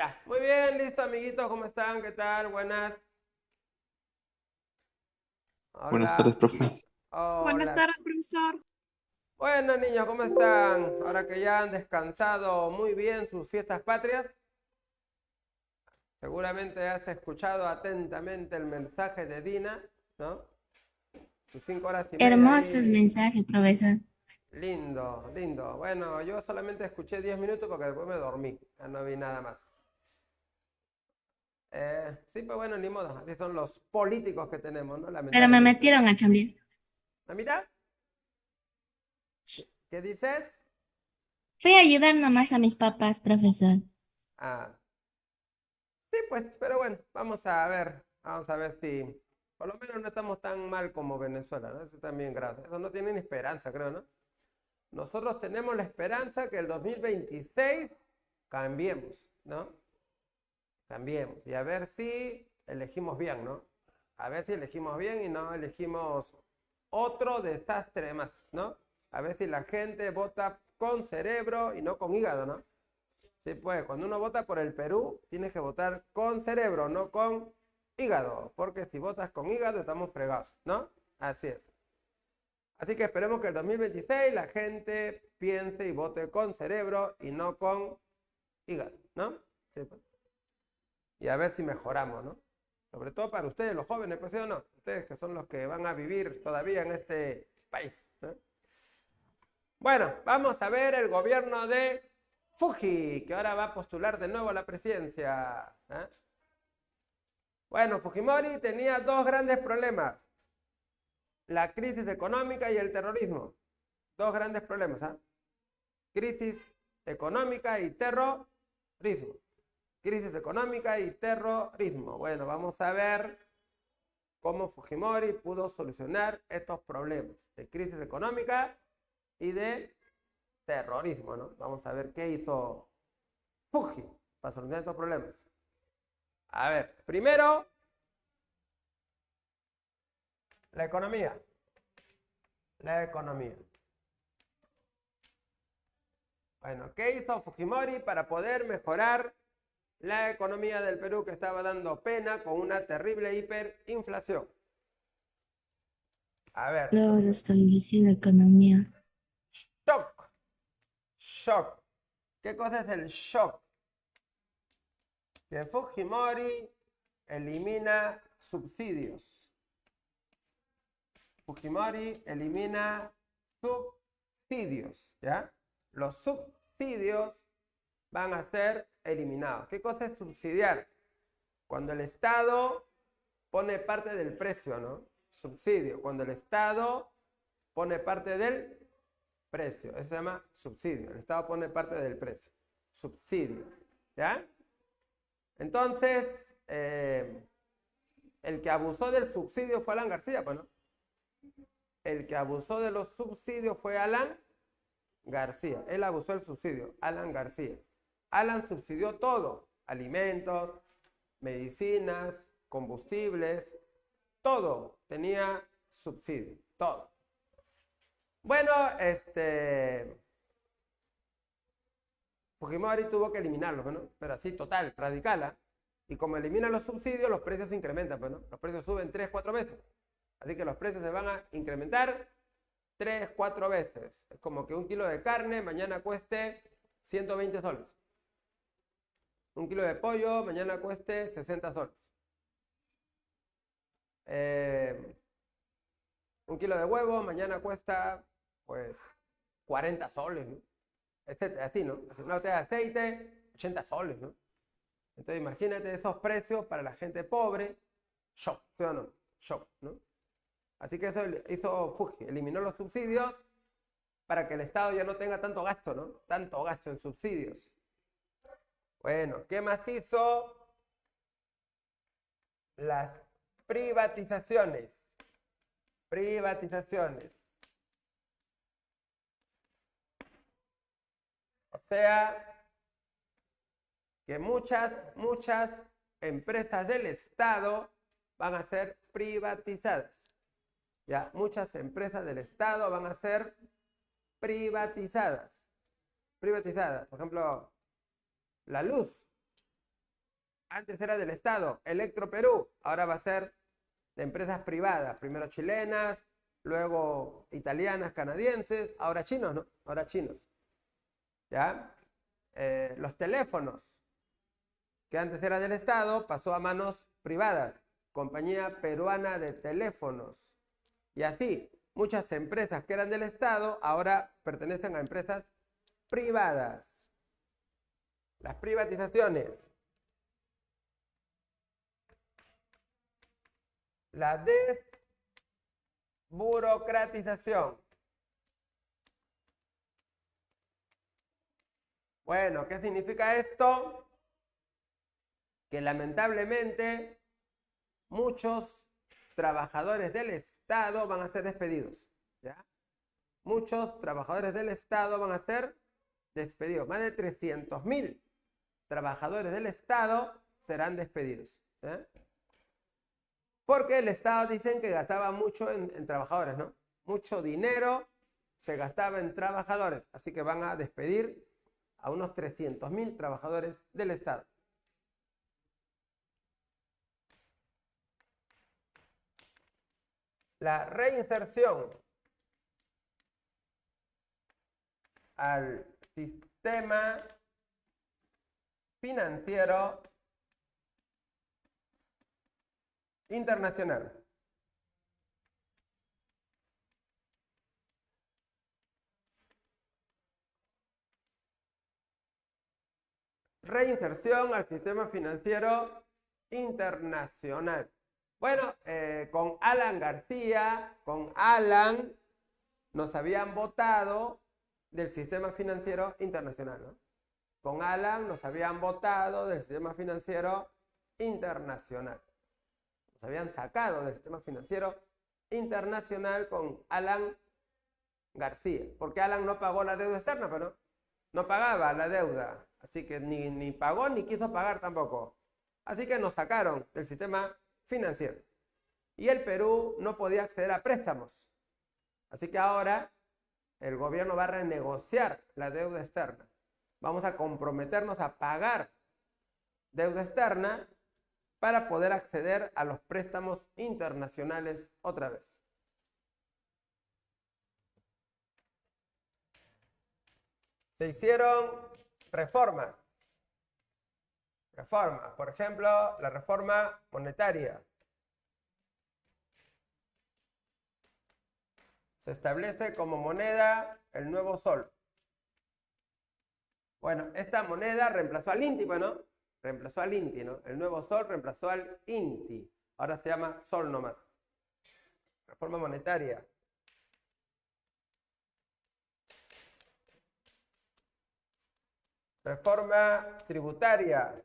Ya, muy bien, listo, amiguitos, ¿cómo están? ¿Qué tal? Buenas. Buenas tardes, Hola. profe. Buenas Hola. tardes, profesor. Bueno, niños, ¿cómo están? Ahora que ya han descansado muy bien sus fiestas patrias, seguramente has escuchado atentamente el mensaje de Dina, ¿no? Sus 5 horas y media Hermosos ahí. mensajes, profesor. Lindo, lindo. Bueno, yo solamente escuché 10 minutos porque después me dormí. Ya no vi nada más. Sí, pues bueno, ni modo. Así son los políticos que tenemos, ¿no? Pero me Lamentablemente. metieron a chambear. ¿Mamita? ¿Qué dices? Fui a ayudar nomás a mis papás, profesor. Ah, sí, pues, pero bueno, vamos a ver si por lo menos no estamos tan mal como Venezuela, ¿no? Eso también grave. Eso no tienen esperanza, creo, ¿no? Nosotros tenemos la esperanza que el 2026 cambiemos, ¿no? Cambiemos y a ver si elegimos bien, ¿no? A ver si elegimos bien y no elegimos otro desastre más, ¿no? A ver si la gente vota con cerebro y no con hígado, ¿no? Sí, pues cuando uno vota por el Perú, tienes que votar con cerebro, no con hígado, porque si votas con hígado estamos fregados, ¿no? Así es. Así que esperemos que el 2026 la gente piense y vote con cerebro y no con hígado, ¿no? Sí, pues. Y a ver si mejoramos, ¿no? Sobre todo para ustedes, los jóvenes, pues sí o no, ustedes que son los que van a vivir todavía en este país, ¿no? Bueno, vamos a ver el gobierno de Fuji, que ahora va a postular de nuevo a la presidencia, ¿eh? Bueno, Fujimori tenía dos grandes problemas, la crisis económica y el terrorismo. Dos grandes problemas, ¿eh? Crisis económica y terrorismo. Crisis económica y terrorismo. Bueno, vamos a ver cómo Fujimori pudo solucionar estos problemas de crisis económica y de terrorismo, ¿no? Vamos a ver qué hizo Fuji para solucionar estos problemas. A ver, primero, la economía. La economía. Bueno, ¿qué hizo Fujimori para poder mejorar la economía del Perú que estaba dando pena con una terrible hiperinflación? A ver, Luego restablecí la economía. shock. Shock. ¿Qué cosa es el shock? Que Fujimori elimina subsidios. Fujimori elimina subsidios, ¿ya? Los subsidios van a ser eliminados. ¿Qué cosa es subsidiar? Cuando el Estado pone parte del precio, ¿no? Subsidio. Cuando el Estado pone parte del precio. Eso se llama subsidio. El Estado pone parte del precio. Subsidio. ¿Ya? Entonces, el que abusó del subsidio fue Alan García, pues, ¿no? El que abusó de los subsidios fue Alan García. Él abusó del subsidio, Alan García. Alan subsidió todo, alimentos, medicinas, combustibles, todo tenía subsidio, todo. Bueno, Fujimori tuvo que eliminarlo, ¿no? Pero así, total, radical, ¿eh? Y como elimina los subsidios, los precios se incrementan, pues, ¿no? Los precios suben 3, 4 veces. Así que los precios se van a incrementar 3, 4 veces. Es como que un kilo de carne mañana cueste 120 soles. Un kilo de pollo mañana cueste 60 soles. Eh, un kilo de huevo mañana cuesta, pues, 40 soles, ¿no? Así, ¿no? Una botella de aceite, 80 soles, ¿no? Entonces imagínate esos precios para la gente pobre. Shock, ¿sí o no? Shock, ¿no? Así que eso hizo Fuji, eliminó los subsidios para que el Estado ya no tenga tanto gasto, ¿no? Tanto gasto en subsidios. Bueno, ¿qué más hizo? Las privatizaciones. Privatizaciones. O sea, que muchas empresas del Estado van a ser privatizadas. Ya, muchas empresas del Estado van a ser privatizadas. Privatizadas. Por ejemplo, la luz. Antes era del Estado, Electroperú, ahora va a ser de empresas privadas, primero chilenas, luego italianas, canadienses, ahora chinos, ¿no? Ahora chinos. ¿Ya? Los teléfonos, que antes era del Estado, pasó a manos privadas, Compañía Peruana de Teléfonos. Y así, muchas empresas que eran del Estado ahora pertenecen a empresas privadas. Las privatizaciones. La desburocratización. Bueno, ¿qué significa esto? Que lamentablemente muchos trabajadores del Estado van a ser despedidos. ¿Ya? Muchos trabajadores del Estado van a ser despedidos. Más de 300.000 trabajadores del Estado serán despedidos. ¿Ya? Porque el Estado dicen que gastaba mucho en trabajadores, ¿no? Mucho dinero se gastaba en trabajadores. Así que van a despedir a unos 300.000 trabajadores del Estado. La reinserción al sistema financiero internacional. Reinserción al sistema financiero internacional. Bueno, con Alan García, con Alan, nos habían votado del sistema financiero internacional, ¿no? Con Alan nos habían votado del sistema financiero internacional. Nos habían sacado del sistema financiero internacional con Alan García, porque Alan no pagó la deuda externa, pero no pagaba la deuda, así que ni pagó ni quiso pagar tampoco. Así que nos sacaron del sistema financiero. Y el Perú no podía acceder a préstamos. Así que ahora el gobierno va a renegociar la deuda externa. Vamos a comprometernos a pagar deuda externa para poder acceder a los préstamos internacionales otra vez. Se hicieron reformas. Reformas, por ejemplo, la reforma monetaria. Se establece como moneda el nuevo sol. Bueno, esta moneda reemplazó al INTI, ¿no? Reemplazó al INTI, ¿no? El nuevo sol reemplazó al INTI. Ahora se llama sol nomás. Reforma monetaria. Reforma tributaria.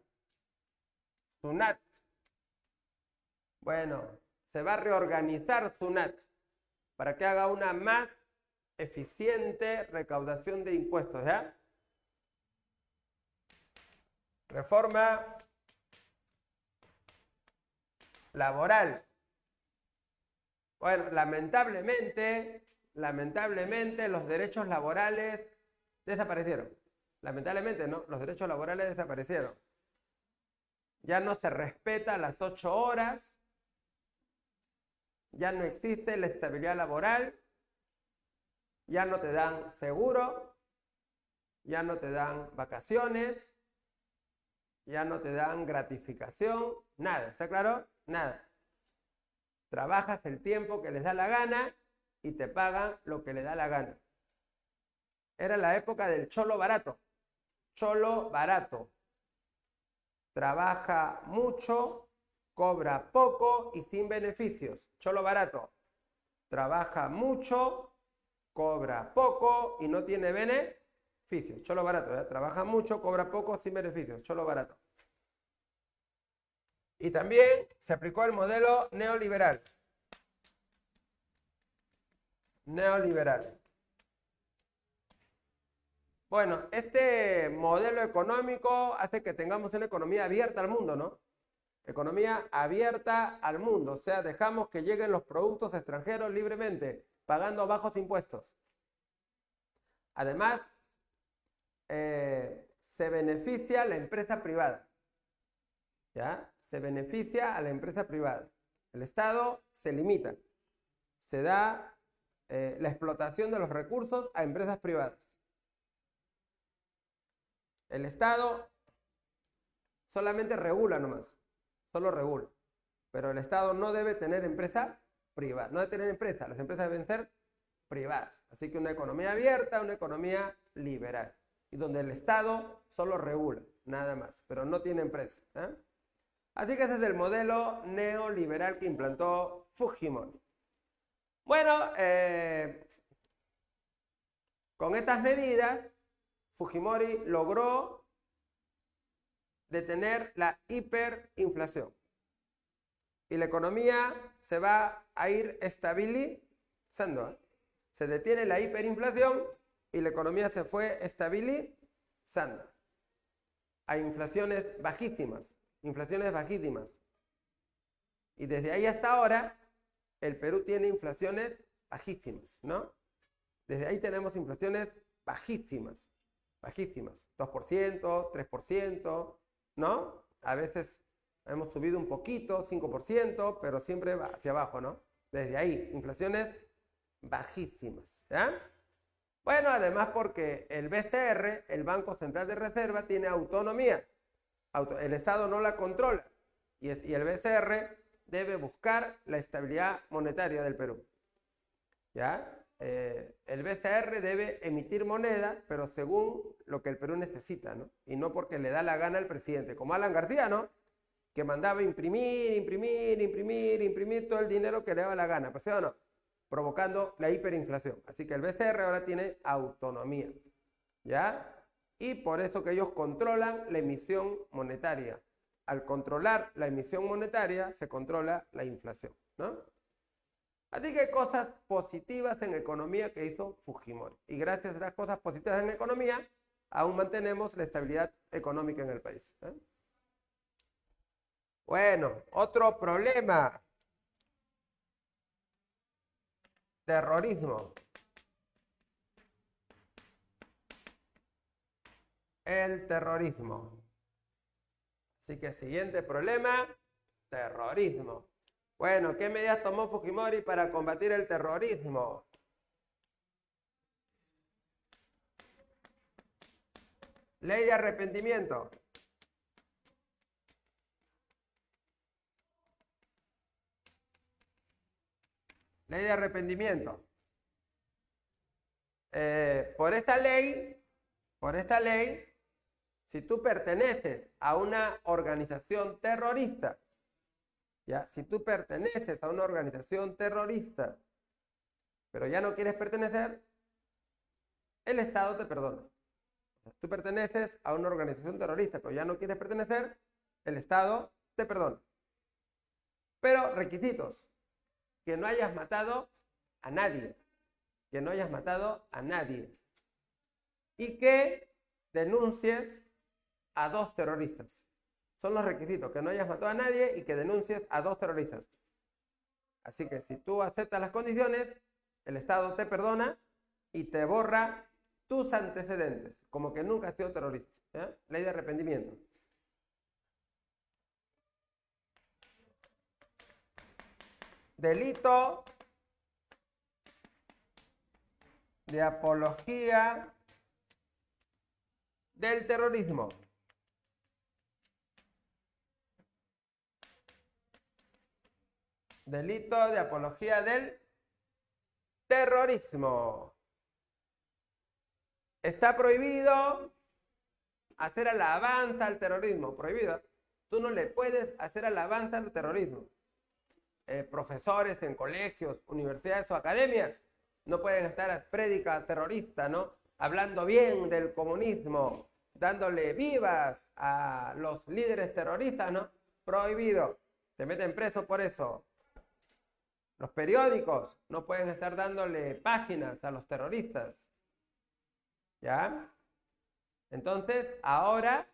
SUNAT. Bueno, se va a reorganizar SUNAT para que haga una más eficiente recaudación de impuestos, ¿ya? Reforma laboral. Bueno, lamentablemente los derechos laborales desaparecieron. Lamentablemente, ¿no? Los derechos laborales desaparecieron. Ya no se respeta las 8 horas. Ya no existe la estabilidad laboral. Ya no te dan seguro. Ya no te dan vacaciones. Ya no te dan gratificación. Nada, ¿está claro? Nada. Trabajas el tiempo que les da la gana y te pagan lo que les da la gana. Era la época del cholo barato. Cholo barato. Trabaja mucho, cobra poco y sin beneficios. Cholo barato. Trabaja mucho, cobra poco y no tiene beneficios. Cholo barato, ¿eh? Trabaja mucho, cobra poco, sin beneficios. Cholo barato. Y también se aplicó el modelo neoliberal. Neoliberal. Bueno, este modelo económico hace que tengamos una economía abierta al mundo, ¿no? Economía abierta al mundo, o sea, dejamos que lleguen los productos extranjeros libremente, pagando bajos impuestos. Además, se beneficia la empresa privada. ¿ya? Se beneficia a la empresa privada. El Estado se limita. Se da la explotación de los recursos a empresas privadas. El Estado solamente regula nomás. Solo regula. Pero el Estado no debe tener empresa privada. No debe tener empresa. Las empresas deben ser privadas. Así que una economía abierta, una economía liberal. Y donde el Estado solo regula, nada más. Pero no tiene empresa. Así que ese es el modelo neoliberal que implantó Fujimori. Bueno, con estas medidas, Fujimori logró detener la hiperinflación. Y la economía se va a ir estabilizando. Se detiene la hiperinflación y la economía se fue estabilizando. Hay inflaciones bajísimas. Y desde ahí hasta ahora, el Perú tiene inflaciones bajísimas, ¿no? Desde ahí tenemos inflaciones bajísimas. 2%, 3%, ¿no? A veces hemos subido un poquito, 5%, pero siempre va hacia abajo, ¿no? Desde ahí, inflaciones bajísimas, ¿ya? Bueno, además porque el BCR, el Banco Central de Reserva, tiene autonomía. El Estado no la controla. Y el BCR debe buscar la estabilidad monetaria del Perú. ¿Ya? El BCR debe emitir moneda, pero según lo que el Perú necesita, ¿no? Y no porque le da la gana al presidente. Como Alan García, ¿no? Que mandaba imprimir todo el dinero que le daba la gana. ¿Pues sí o no? Provocando la hiperinflación. Así que el BCR ahora tiene autonomía. ¿Ya? Y por eso que ellos controlan la emisión monetaria. Al controlar la emisión monetaria, se controla la inflación, ¿no? Así que hay cosas positivas en economía que hizo Fujimori. Y gracias a las cosas positivas en economía, aún mantenemos la estabilidad económica en el país. Bueno, otro problema. Terrorismo. El terrorismo. Así que siguiente problema, terrorismo. Bueno, ¿qué medidas tomó Fujimori para combatir el terrorismo? Ley de arrepentimiento. Ley de arrepentimiento. Por esta ley, si tú perteneces a una organización terrorista, ¿ya? Si tú perteneces a una organización terrorista, pero ya no quieres pertenecer, el Estado te perdona. O sea, tú perteneces a una organización terrorista, pero ya no quieres pertenecer, el Estado te perdona. Pero requisitos: que no hayas matado a nadie. Que no hayas matado a nadie. Y que denuncies a 2 terroristas. Son los requisitos: que no hayas matado a nadie y que denuncies a 2 terroristas. Así que si tú aceptas las condiciones, el Estado te perdona y te borra tus antecedentes, como que nunca has sido terrorista. ¿Ya? Ley de arrepentimiento. Delito de apología del terrorismo. Delito de apología del terrorismo. Está prohibido hacer alabanza al terrorismo. Prohibido. Tú no le puedes hacer alabanza al terrorismo. Profesores en colegios, universidades o academias no pueden estar a prédica terrorista, ¿no? Hablando bien del comunismo, dándole vivas a los líderes terroristas, ¿no? Prohibido. Te meten preso por eso. Los periódicos no pueden estar dándole páginas a los terroristas. ¿Ya? Entonces, ahora,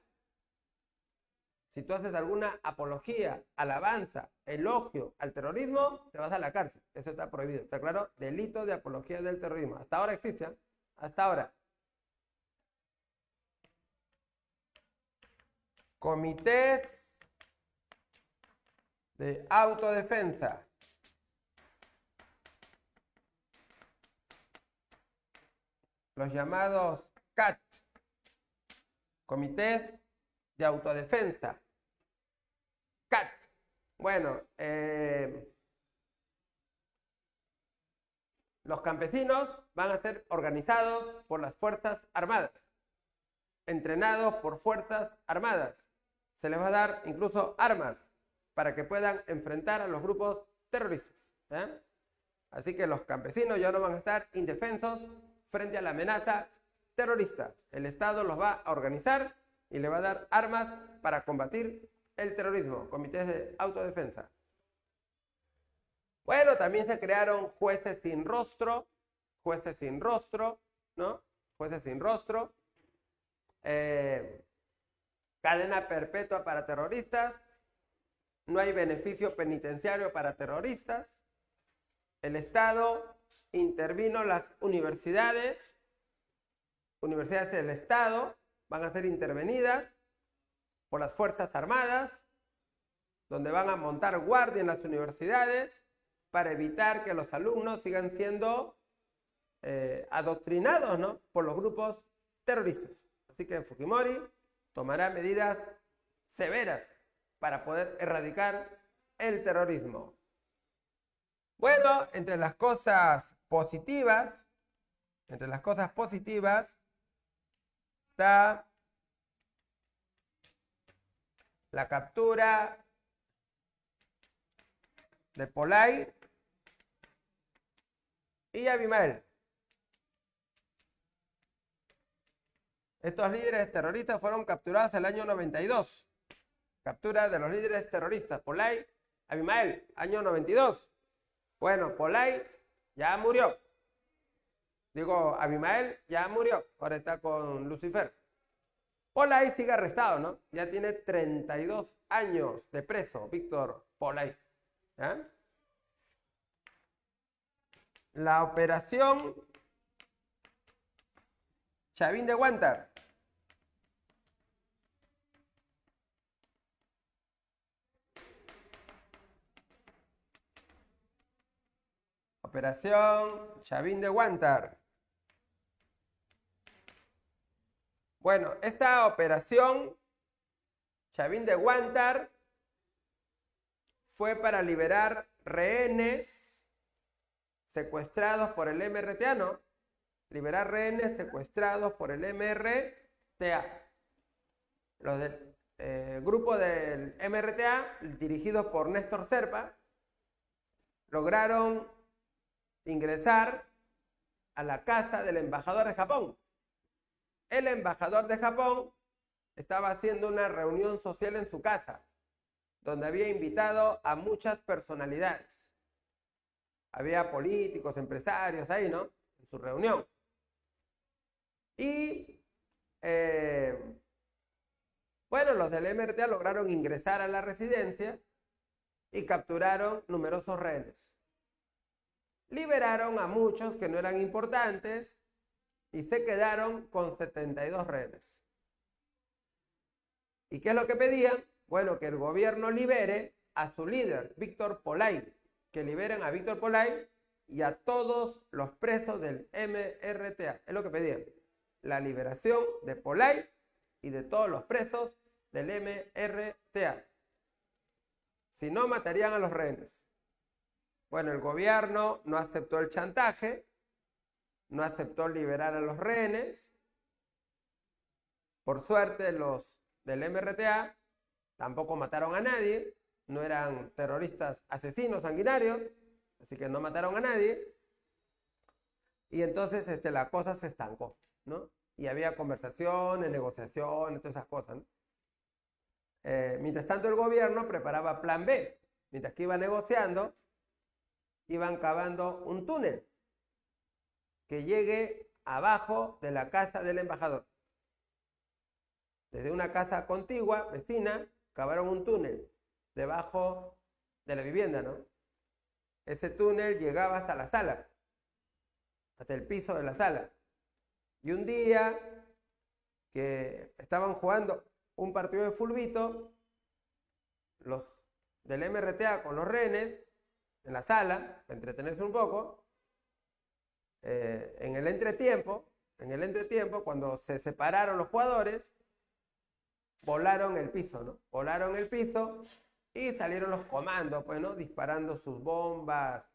si tú haces alguna apología, alabanza, elogio al terrorismo, te vas a la cárcel. Eso está prohibido. ¿Está claro? Delito de apología del terrorismo. Hasta ahora existe, ¿eh? Hasta ahora. Comités de autodefensa. Los llamados CAT, comités de autodefensa. CAT. Bueno, los campesinos van a ser organizados por las Fuerzas Armadas, entrenados por Fuerzas Armadas. Se les va a dar incluso armas para que puedan enfrentar a los grupos terroristas. Así que los campesinos ya no van a estar indefensos frente a la amenaza terrorista. El Estado los va a organizar y le va a dar armas para combatir el terrorismo, comités de autodefensa. Bueno, también se crearon jueces sin rostro, ¿no? Jueces sin rostro. Cadena perpetua para terroristas. No hay beneficio penitenciario para terroristas. El Estado intervino las universidades. Universidades del Estado van a ser intervenidas por las Fuerzas Armadas, donde van a montar guardia en las universidades para evitar que los alumnos sigan siendo adoctrinados, ¿no?, por los grupos terroristas. Así que Fujimori tomará medidas severas para poder erradicar el terrorismo. Bueno, entre las cosas positivas está la captura de Polay y Abimael. Estos líderes terroristas fueron capturados en el año 92. Captura de los líderes terroristas, Polay, Abimael, año 92. Bueno, Polay ya murió. Digo, Abimael ya murió. Ahora está con Lucifer. Polay sigue arrestado, ¿no? Ya tiene 32 años de preso, Víctor Polay. ¿Ya? La operación Chavín de Huántar. Operación Chavín de Huántar. Bueno, esta operación Chavín de Huántar fue para liberar rehenes secuestrados por el MRTA, ¿no? Liberar rehenes secuestrados por el MRTA. Los del grupo del MRTA, dirigidos por Néstor Serpa, lograron ingresar a la casa del embajador de Japón. El embajador de Japón estaba haciendo una reunión social en su casa, donde había invitado a muchas personalidades. Había políticos, empresarios ahí, ¿no?, en su reunión. Y, bueno, los del MRTA lograron ingresar a la residencia y capturaron numerosos rehenes. Liberaron a muchos que no eran importantes y se quedaron con 72 rehenes. ¿Y qué es lo que pedían? Bueno, que el gobierno libere a su líder, Víctor Polay, que liberen a Víctor Polay y a todos los presos del MRTA. Es lo que pedían, la liberación de Polay y de todos los presos del MRTA. Si no, matarían a los rehenes. Bueno, el gobierno no aceptó el chantaje, no aceptó liberar a los rehenes. Por suerte, los del MRTA tampoco mataron a nadie, no eran terroristas asesinos sanguinarios, así que no mataron a nadie. Y entonces la cosa se estancó, ¿no? Y había conversaciones, negociaciones, todas esas cosas, ¿no? Mientras tanto, el gobierno preparaba plan B. Mientras que iba negociando, iban cavando un túnel que llegue abajo de la casa del embajador. Desde una casa contigua, vecina, cavaron un túnel debajo de la vivienda, ¿no? Ese túnel llegaba hasta la sala, hasta el piso de la sala. Y un día que estaban jugando un partido de fulbito, los del MRTA con los rehenes en la sala, para entretenerse un poco. En el entretiempo, cuando se separaron los jugadores, volaron el piso, ¿no? Volaron el piso y salieron los comandos, pues, ¿no? Disparando sus bombas,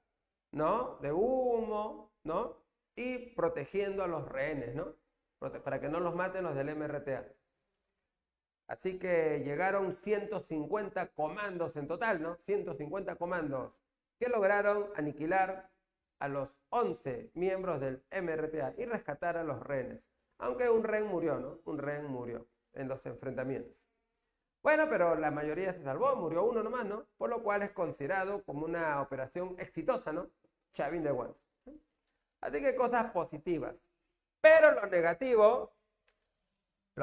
¿no? De humo, ¿no? Y protegiendo a los rehenes, ¿no? Para que no los maten los del MRTA. Así que llegaron 150 comandos en total, ¿no? 150 comandos que lograron aniquilar a los 11 miembros del MRTA y rescatar a los rehenes. Aunque un rehén murió, ¿no? Un rehén murió en los enfrentamientos. Bueno, pero la mayoría se salvó, murió uno nomás, ¿no? Por lo cual es considerado como una operación exitosa, ¿no? Chavín de Guantes. Así que cosas positivas. Pero lo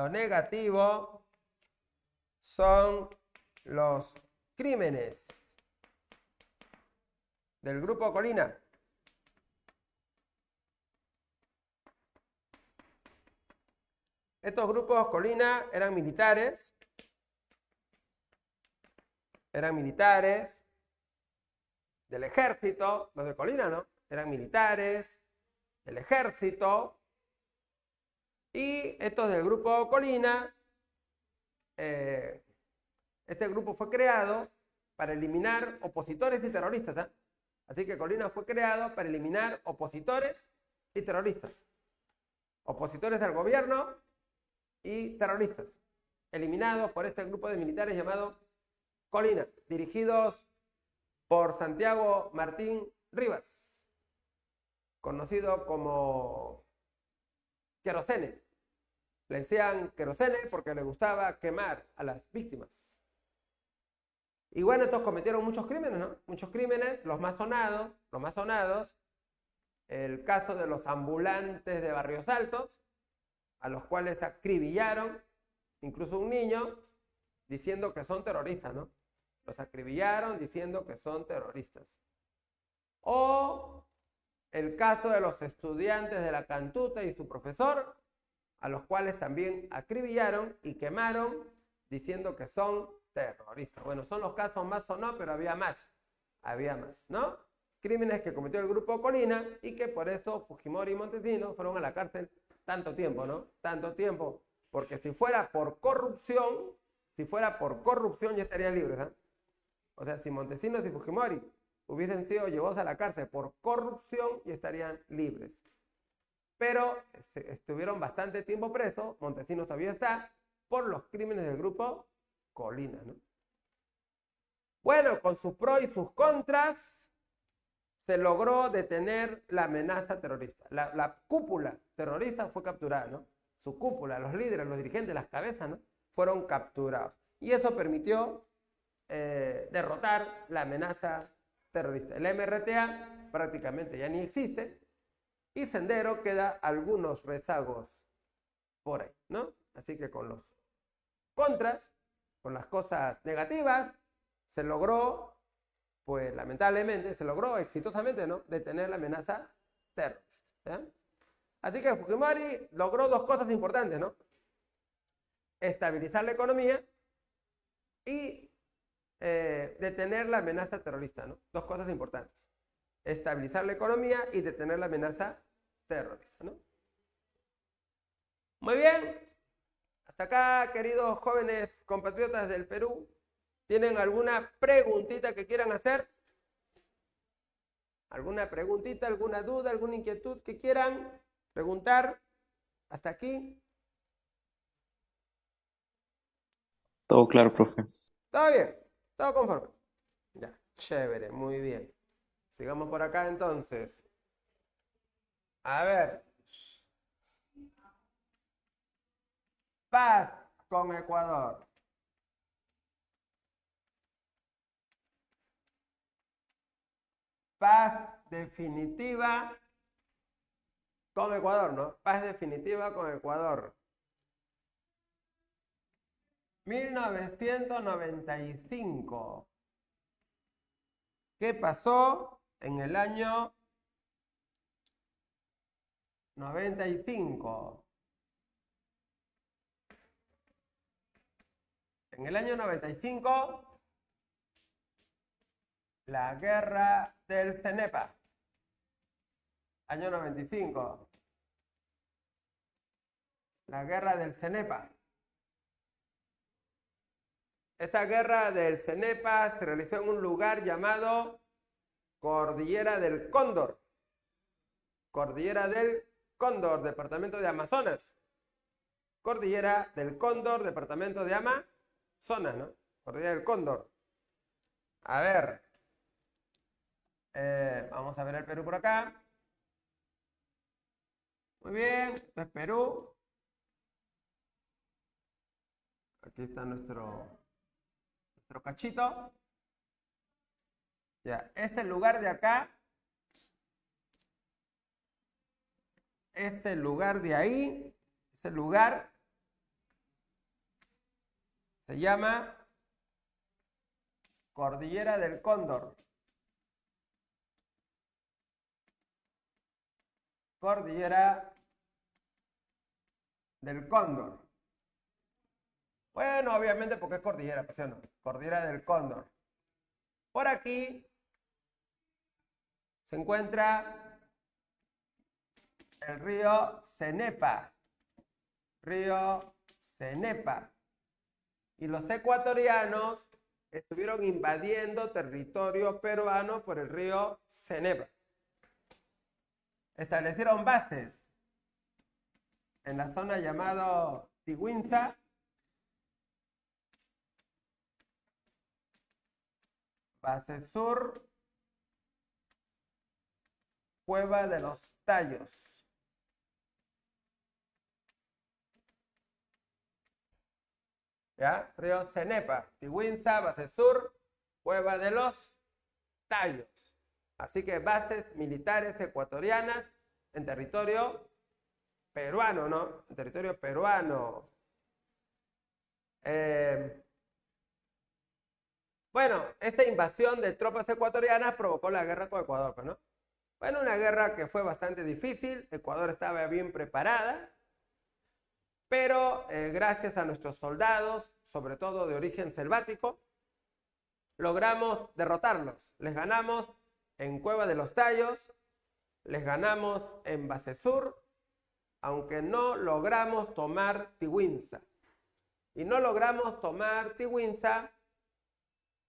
negativo son los crímenes del Grupo Colina. Estos grupos Colina eran militares del ejército, los de Colina, ¿no? Eran militares del ejército, y estos del Grupo Colina, este grupo fue creado para eliminar opositores y terroristas, ¿eh? Así que Colina fue creado para eliminar opositores y terroristas. Opositores al gobierno y terroristas, eliminados por este grupo de militares llamado Colina, dirigidos por Santiago Martín Rivas, conocido como Querosene. Le decían Querosene porque le gustaba quemar a las víctimas. Y bueno, estos cometieron muchos crímenes, ¿no? Muchos crímenes, los más sonados, el caso de los ambulantes de Barrios Altos, a los cuales acribillaron, incluso un niño, diciendo que son terroristas, ¿no? Los acribillaron diciendo que son terroristas. O el caso de los estudiantes de la Cantuta y su profesor, a los cuales también acribillaron y quemaron diciendo que son terroristas. Bueno, son los casos más sonados, pero había más, ¿no? Crímenes que cometió el Grupo Colina y que por eso Fujimori y Montesinos fueron a la cárcel tanto tiempo, ¿no? Tanto tiempo, porque si fuera por corrupción ya estarían libres, ¿eh? O sea, si Montesinos y Fujimori hubiesen sido llevados a la cárcel por corrupción, ya estarían libres. Pero estuvieron bastante tiempo presos, Montesinos todavía está, por los crímenes del Grupo Colina, ¿no? Bueno, con sus pros y sus contras, se logró detener la amenaza terrorista. La cúpula terrorista fue capturada, ¿no? Su cúpula, los líderes, los dirigentes, las cabezas, ¿no? Fueron capturados. Y eso permitió derrotar la amenaza terrorista. El MRTA prácticamente ya ni existe y Sendero queda algunos rezagos por ahí, ¿no? Así que con los contras, con las cosas negativas, se logró, pues lamentablemente, se logró exitosamente, ¿no? Detener la amenaza terrorista, ¿eh? Así que Fujimori logró dos cosas importantes, ¿no? Estabilizar la economía y detener la amenaza terrorista, ¿no? Dos cosas importantes. Estabilizar la economía y detener la amenaza terrorista, ¿no? Muy bien. Hasta acá, queridos jóvenes compatriotas del Perú. ¿Tienen alguna preguntita que quieran hacer? ¿Alguna preguntita, alguna duda, alguna inquietud que quieran preguntar? ¿Hasta aquí? Todo claro, profe. ¿Todo bien? ¿Todo conforme? Ya, chévere, muy bien. Sigamos por acá entonces. A ver. Paz con Ecuador. Paz definitiva con Ecuador, ¿no? Paz definitiva con Ecuador. 1995. ¿Qué pasó en el año 95? En el año 95 La guerra del Cenepa. Año 95. La guerra del Cenepa. Esta guerra del Cenepa se realizó en un lugar llamado Cordillera del Cóndor. Cordillera del Cóndor, departamento de Amazonas. Cordillera del Cóndor, departamento de Amazonas, ¿no? Cordillera del Cóndor. A ver. Vamos a ver el Perú por acá. Muy bien, esto es Perú. Aquí está nuestro cachito. Ya, este lugar de acá. Este lugar de ahí. Ese lugar se llama Cordillera del Cóndor. Cordillera del Cóndor. Bueno, obviamente porque es cordillera, pues no, Cordillera del Cóndor. Por aquí se encuentra el río Cenepa. Río Cenepa. Y los ecuatorianos estuvieron invadiendo territorio peruano por el río Cenepa. Establecieron bases en la zona llamada Tiguinza, base sur, Cueva de los Tallos. ¿Ya? Río Cenepa, Tiguinza, base sur, Cueva de los Tallos. Así que bases militares ecuatorianas en territorio peruano, ¿no? En territorio peruano. Bueno, esta invasión de tropas ecuatorianas provocó la guerra con Ecuador, ¿no? Bueno, una guerra que fue bastante difícil. Ecuador estaba bien preparada, pero gracias a nuestros soldados, sobre todo de origen selvático, logramos derrotarlos. Les ganamos en Cueva de los Tallos, les ganamos en Base Sur, aunque no logramos tomar Tiguinza. Y no logramos tomar Tiguinza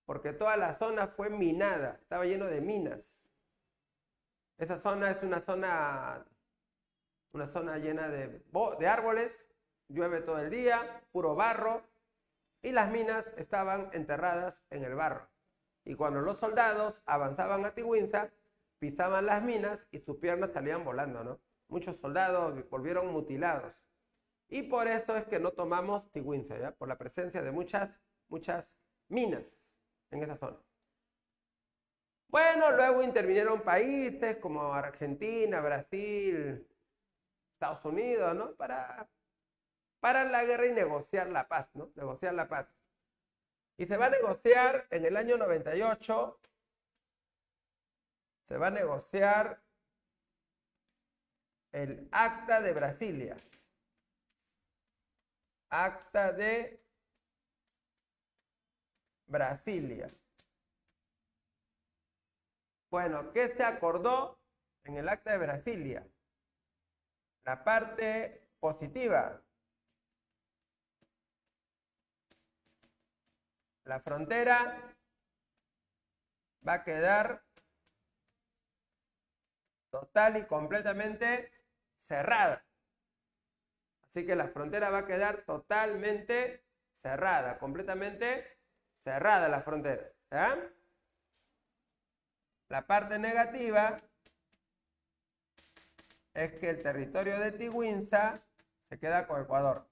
porque toda la zona fue minada, estaba lleno de minas. Esa zona es una zona llena de árboles, llueve todo el día, puro barro, y las minas estaban enterradas en el barro. Y cuando los soldados avanzaban a Tiguinza, pisaban las minas y sus piernas salían volando, ¿no? Muchos soldados volvieron mutilados. Y por eso es que no tomamos Tiguinza, ¿ya? Por la presencia de muchas minas en esa zona. Bueno, luego intervinieron países como Argentina, Brasil, Estados Unidos, ¿no? Para la guerra y negociar la paz, ¿no? Negociar la paz. Y se va a negociar en el año 98, se va a negociar el Acta de Brasilia. Acta de Brasilia. Bueno, ¿qué se acordó en el Acta de Brasilia? La parte positiva. La frontera va a quedar total y completamente cerrada. Así que la frontera va a quedar totalmente cerrada, completamente cerrada la frontera. ¿Ya? La parte negativa es que el territorio de Tiguinza se queda con Ecuador.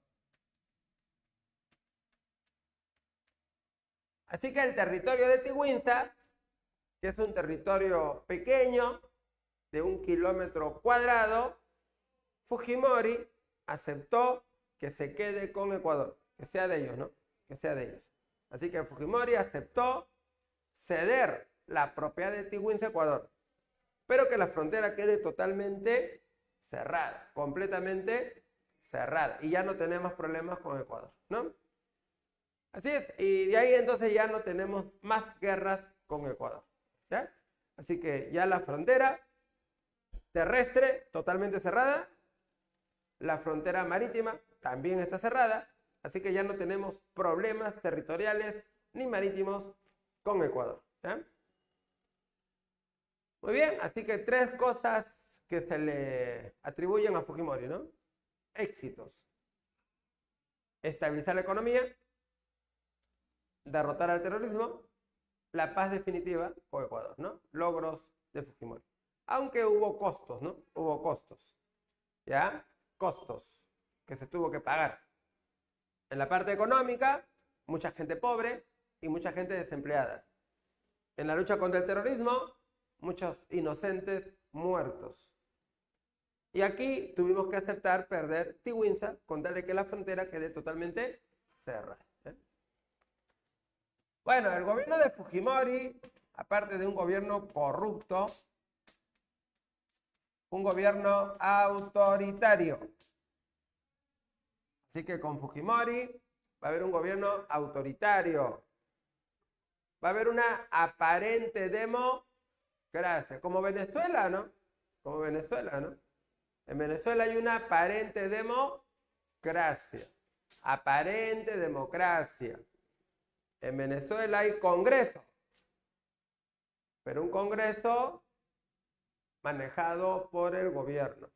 Así que el territorio de Tiguinza, que es un territorio pequeño, de 1 kilómetro cuadrado, Fujimori aceptó que se quede con Ecuador, que sea de ellos, ¿no? Que sea de ellos. Así que Fujimori aceptó ceder la propiedad de Tiguinza a Ecuador, pero que la frontera quede totalmente cerrada, completamente cerrada, y ya no tenemos problemas con Ecuador, ¿no? Así es, y de ahí entonces ya no tenemos más guerras con Ecuador. ¿ya? Así que ya la frontera terrestre totalmente cerrada, la frontera marítima también está cerrada, así que ya no tenemos problemas territoriales ni marítimos con Ecuador, ¿ya? Muy bien, así que 3 cosas que se le atribuyen a Fujimori, ¿no? Éxitos: estabilizar la economía, derrotar al terrorismo, la paz definitiva con Ecuador, ¿no? Logros de Fujimori. Aunque hubo costos, ¿no? Hubo costos, ¿ya? Costos que se tuvo que pagar. En la parte económica, mucha gente pobre y mucha gente desempleada. En la lucha contra el terrorismo, muchos inocentes muertos. Y aquí tuvimos que aceptar perder Tiwinsa con tal de que la frontera quede totalmente cerrada, ¿eh? Bueno, el gobierno de Fujimori, aparte de un gobierno corrupto, un gobierno autoritario. Así que con Fujimori va a haber un gobierno autoritario. Va a haber una aparente democracia, como Venezuela, ¿no? Como Venezuela, ¿no? En Venezuela hay una aparente democracia. Aparente democracia. En Venezuela hay Congreso, pero un Congreso manejado por el gobierno.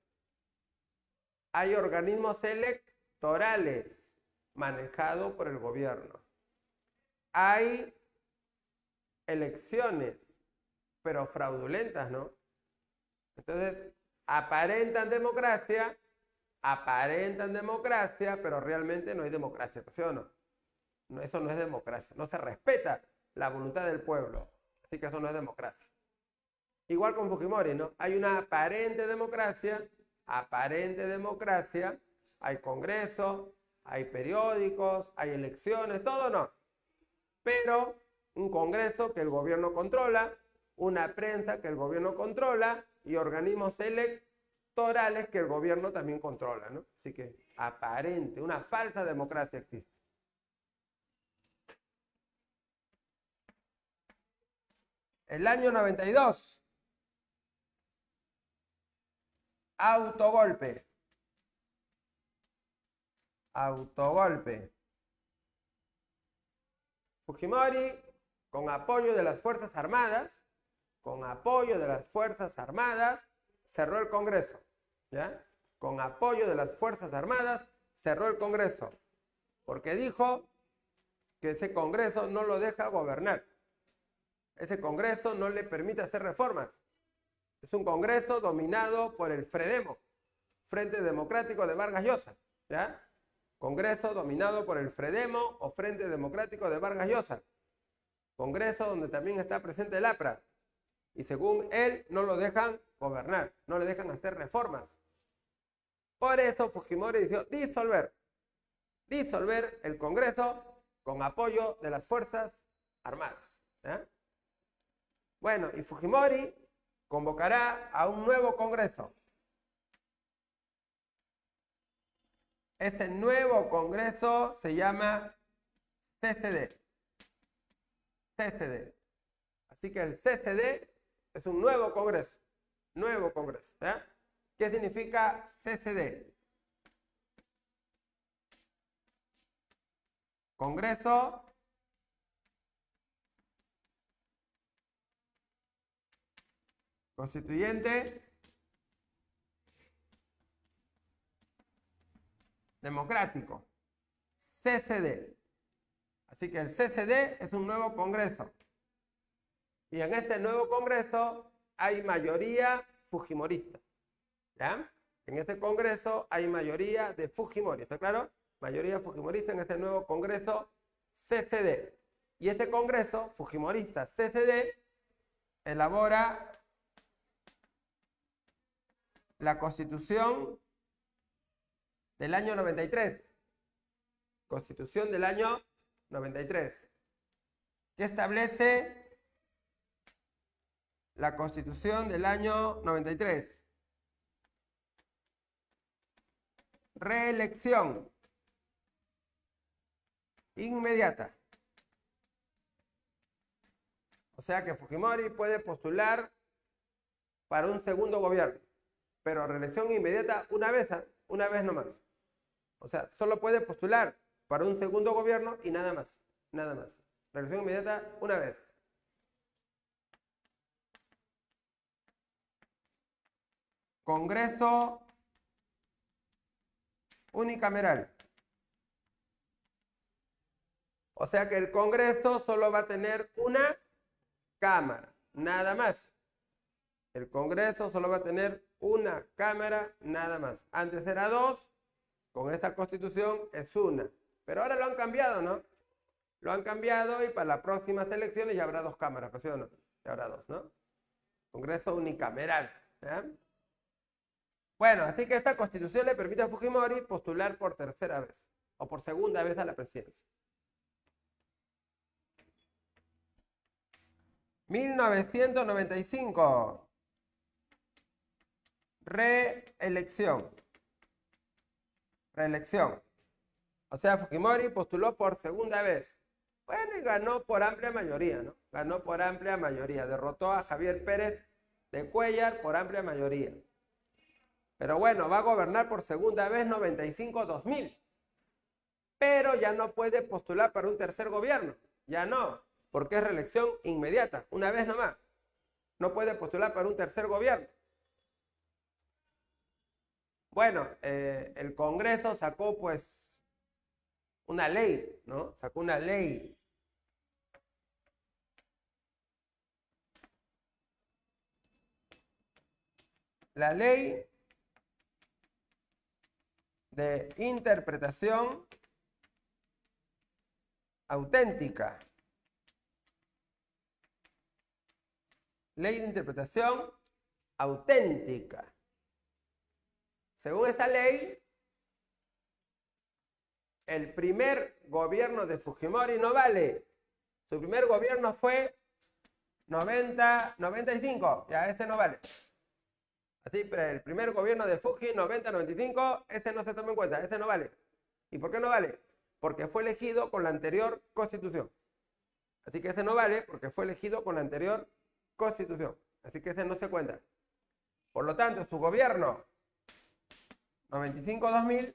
Hay organismos electorales manejados por el gobierno. Hay elecciones, pero fraudulentas, ¿no? Entonces, aparentan democracia, pero realmente no hay democracia, ¿sí o no? No, eso no es democracia, no se respeta la voluntad del pueblo, así que eso no es democracia. Igual con Fujimori, ¿no? Hay una aparente democracia, hay congreso, hay periódicos, hay elecciones, todo no. Pero un congreso que el gobierno controla, una prensa que el gobierno controla y organismos electorales que el gobierno también controla, ¿no? Así que aparente, una falsa democracia existe. El año 92, autogolpe. Fujimori, con apoyo de las Fuerzas Armadas, cerró el Congreso, ¿ya? Con apoyo de las Fuerzas Armadas, cerró el Congreso, porque dijo que ese Congreso no lo deja gobernar. Ese Congreso no le permite hacer reformas. Es un Congreso dominado por el FREDEMO, Frente Democrático de Vargas Llosa, ¿ya? Congreso dominado por el FREDEMO o Frente Democrático de Vargas Llosa. Congreso donde también está presente el APRA. Y según él, no lo dejan gobernar, no le dejan hacer reformas. Por eso Fujimori decidió disolver el Congreso con apoyo de las Fuerzas Armadas, ¿ya? Bueno, y Fujimori convocará a un nuevo Congreso. Ese nuevo Congreso se llama CCD. Así que el CCD es un nuevo Congreso. ¿Ya? ¿Qué significa CCD? Congreso Constituyente Democrático. CCD. Así que el CCD es un nuevo Congreso. Y en este nuevo Congreso hay mayoría fujimorista, ¿ya? En este Congreso hay mayoría de Fujimori, ¿está claro? Mayoría fujimorista en este nuevo Congreso CCD. Y este Congreso fujimorista CCD elabora la Constitución del año 93. Constitución del año 93. ¿Qué establece la Constitución del año 93? Reelección inmediata. O sea que Fujimori puede postular para un segundo gobierno, pero reelección inmediata una vez nomás. O sea, solo puede postular para un segundo gobierno y nada más, nada más. Reelección inmediata una vez. Congreso unicameral. O sea que el Congreso solo va a tener una cámara, nada más. El Congreso solo va a tener una cámara, nada más. Antes era dos, con esta Constitución es una. Pero ahora lo han cambiado, ¿no? Lo han cambiado y para las próximas elecciones ya habrá dos cámaras, ¿sí o no? Ya habrá dos, ¿no? Congreso unicameral. ¿Eh? Bueno, así que esta Constitución le permite a Fujimori postular por tercera vez o por segunda vez a la presidencia. 1995. Reelección. Reelección. O sea, Fujimori postuló por segunda vez. Bueno, y ganó por amplia mayoría, ¿no? Ganó por amplia mayoría. Derrotó a Javier Pérez de Cuéllar por amplia mayoría. Pero bueno, va a gobernar por segunda vez 95-2000. Pero ya no puede postular para un tercer gobierno. Ya no, porque es reelección inmediata, una vez nomás. No puede postular para un tercer gobierno. Bueno, el Congreso sacó pues una ley, ¿no? Sacó una ley. La ley de interpretación auténtica. Ley de interpretación auténtica. Según esta ley, el primer gobierno de Fujimori no vale. Su primer gobierno fue 90-95. Ya, este no vale. Así, pero el primer gobierno de Fuji, 90-95, este no se toma en cuenta, este no vale. ¿Y por qué no vale? Porque fue elegido con la anterior Constitución. Así que ese no vale porque fue elegido con la anterior Constitución. Así que ese no se cuenta. Por lo tanto, su gobierno 95-2000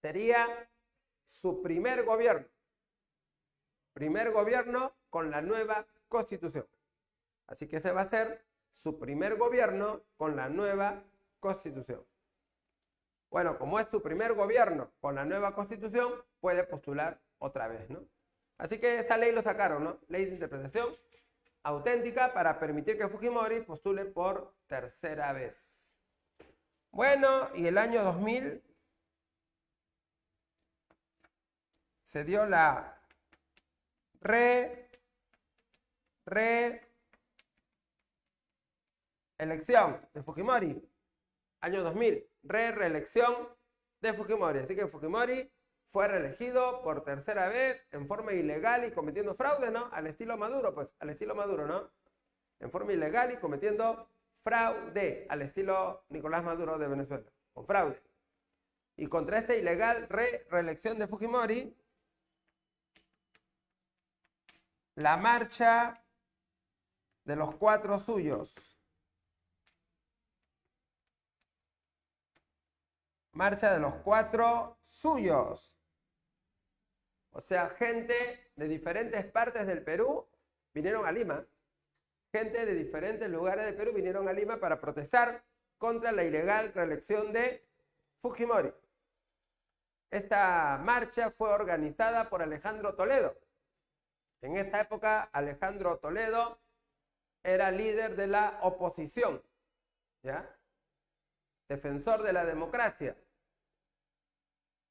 sería su primer gobierno. Primer gobierno con la nueva Constitución. Así que ese va a ser su primer gobierno con la nueva Constitución. Bueno, como es su primer gobierno con la nueva Constitución, puede postular otra vez, ¿no? Así que esa ley lo sacaron, ¿no? Ley de interpretación auténtica para permitir que Fujimori postule por tercera vez. Bueno, y el año 2000 se dio la reelección de Fujimori. Año 2000, reelección de Fujimori. Así que Fujimori fue reelegido por tercera vez en forma ilegal y cometiendo fraude, ¿no? Al estilo Maduro, pues, al estilo Maduro, ¿no? En forma ilegal y cometiendo fraude, al estilo Nicolás Maduro de Venezuela, con fraude. Y contra esta ilegal reelección de Fujimori, la marcha de los 4 suyos. Marcha de los 4 suyos. O sea, gente de diferentes partes del Perú vinieron a Lima. Gente de diferentes lugares del Perú vinieron a Lima para protestar contra la ilegal reelección de Fujimori. Esta marcha fue organizada por Alejandro Toledo. En esta época, Alejandro Toledo era líder de la oposición, ¿ya? Defensor de la democracia,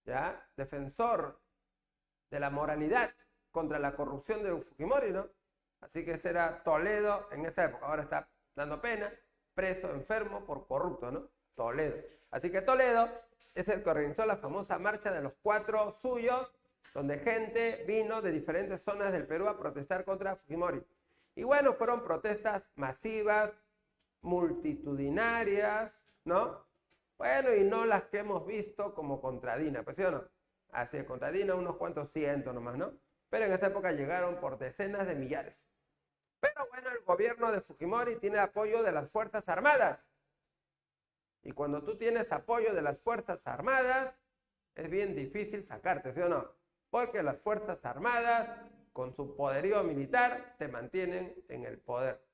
¿ya? Defensor de la moralidad contra la corrupción de Fujimori, ¿no? Así que ese era Toledo en esa época. Ahora está dando pena, preso, enfermo por corrupto, ¿no? Toledo. Así que Toledo es el que organizó la famosa marcha de los 4 suyos, donde gente vino de diferentes zonas del Perú a protestar contra Fujimori. Y bueno, fueron protestas masivas, multitudinarias, ¿no? Bueno, y no las que hemos visto como contra Dina, pues ¿sí o no? Así es, contra Dina unos cuantos cientos nomás, ¿no? Pero en esa época llegaron por decenas de millares. Pero bueno, el gobierno de Fujimori tiene apoyo de las Fuerzas Armadas. Y cuando tú tienes apoyo de las Fuerzas Armadas, es bien difícil sacarte, ¿sí o no? Porque las Fuerzas Armadas, con su poderío militar, te mantienen en el poder.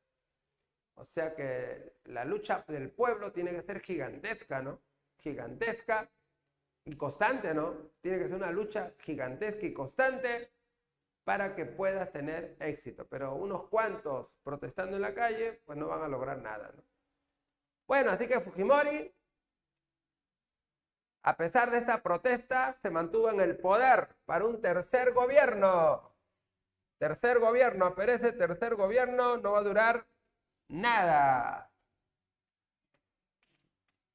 O sea que la lucha del pueblo tiene que ser gigantesca, ¿no? Gigantesca y constante, ¿no? Tiene que ser una lucha gigantesca y constante para que puedas tener éxito. Pero unos cuantos protestando en la calle, pues no van a lograr nada, ¿no? Bueno, así que Fujimori, a pesar de esta protesta, se mantuvo en el poder para un tercer gobierno. Tercer gobierno, pero ese tercer gobierno no va a durar nada.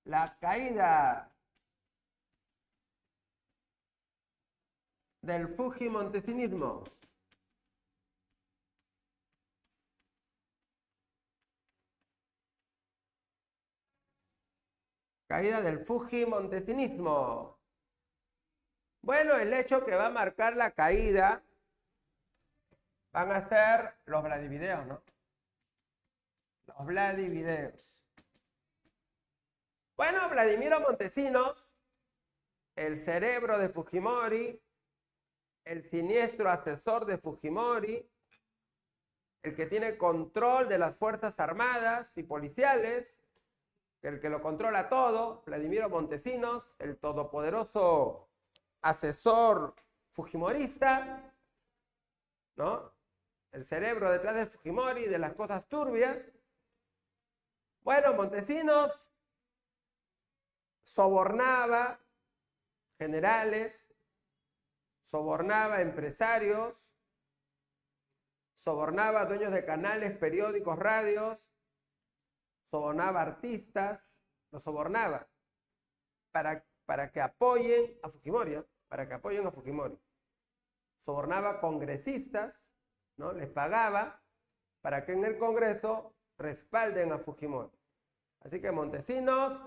La caída del Fujimontesinismo. Caída del Fujimontesinismo. Bueno, el hecho que va a marcar la caída van a ser los Vladivideos, ¿no? Los Vladivideos. Bueno, Vladimiro Montesinos, el cerebro de Fujimori, el siniestro asesor de Fujimori, el que tiene control de las Fuerzas Armadas y policiales, el que lo controla todo, Vladimiro Montesinos, el todopoderoso asesor fujimorista, ¿no? El cerebro detrás de Fujimori, de las cosas turbias. Bueno, Montesinos sobornaba generales, sobornaba empresarios, sobornaba dueños de canales, periódicos, radios, sobornaba artistas, los sobornaba para que apoyen a Fujimori, ¿eh? Para que apoyen a Fujimori. Sobornaba congresistas, ¿no? Les pagaba para que en el Congreso respalden a Fujimori. Así que Montesinos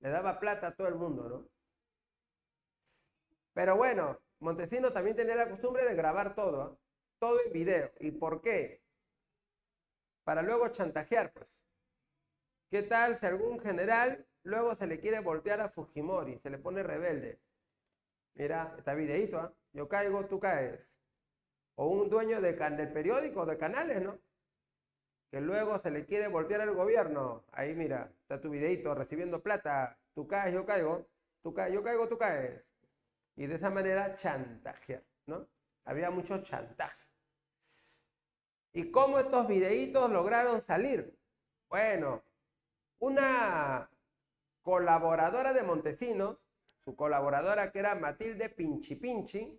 le daba plata a todo el mundo, ¿no? Pero bueno, Montesinos también tenía la costumbre de grabar todo, ¿eh? Todo en video. ¿Y por qué? Para luego chantajear, pues. ¿Qué tal si algún general luego se le quiere voltear a Fujimori, se le pone rebelde? Mira, está videíto, ¿eh? Yo caigo, tú caes. O un dueño del periódico, de canales, ¿no? Que luego se le quiere voltear al gobierno. Ahí mira, está tu videíto recibiendo plata. Tú caes, yo caigo. Tú caes, yo caigo, tú caes. Y de esa manera chantajear, ¿no? Había mucho chantaje. ¿Y cómo estos videitos lograron salir? Bueno, una colaboradora de Montesinos, su colaboradora que era Matilde Pinchi Pinchi,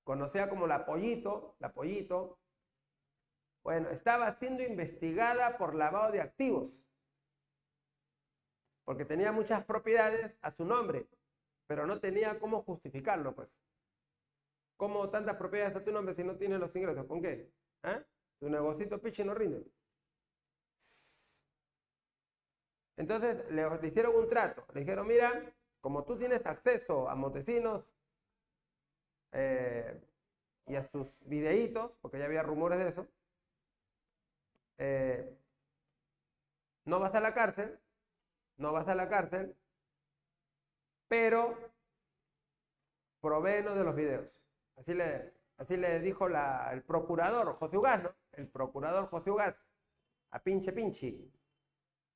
conocida como la Pollito, bueno, estaba siendo investigada por lavado de activos, porque tenía muchas propiedades a su nombre, pero no tenía cómo justificarlo, pues. ¿Cómo tantas propiedades a tu nombre si no tienes los ingresos? ¿Con qué? ¿Ah? Tu negocito pichi no rinde. Entonces le hicieron un trato. Le dijeron, mira, como tú tienes acceso a Montesinos y a sus videitos, porque ya había rumores de eso, no vas a la cárcel, pero provéenos de los videos. Así le dijo el procurador José Ugaz, ¿no? El procurador José Ugaz a Pinche Pinchi.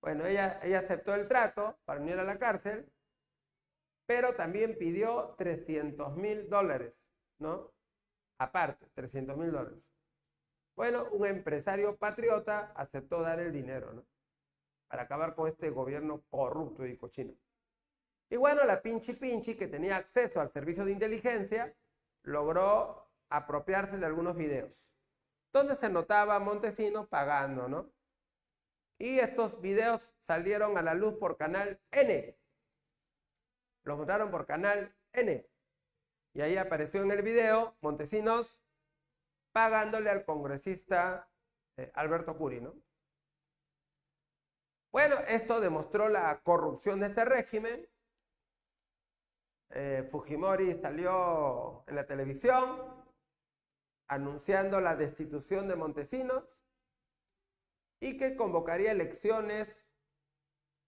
Bueno, ella aceptó el trato para no ir a la cárcel, pero también pidió $300,000, ¿no? Aparte, $300,000. Bueno, un empresario patriota aceptó dar el dinero, ¿no? Para acabar con este gobierno corrupto y cochino. Y bueno, la Pinchi Pinchi, que tenía acceso al servicio de inteligencia, logró apropiarse de algunos videos, donde se notaba a Montesinos pagando, ¿no? Y estos videos salieron a la luz por Canal N. Los mostraron por Canal N. Y ahí apareció en el video Montesinos pagándole al congresista Alberto Curi, ¿no? Bueno, esto demostró la corrupción de este régimen. Fujimori salió en la televisión anunciando la destitución de Montesinos y que convocaría elecciones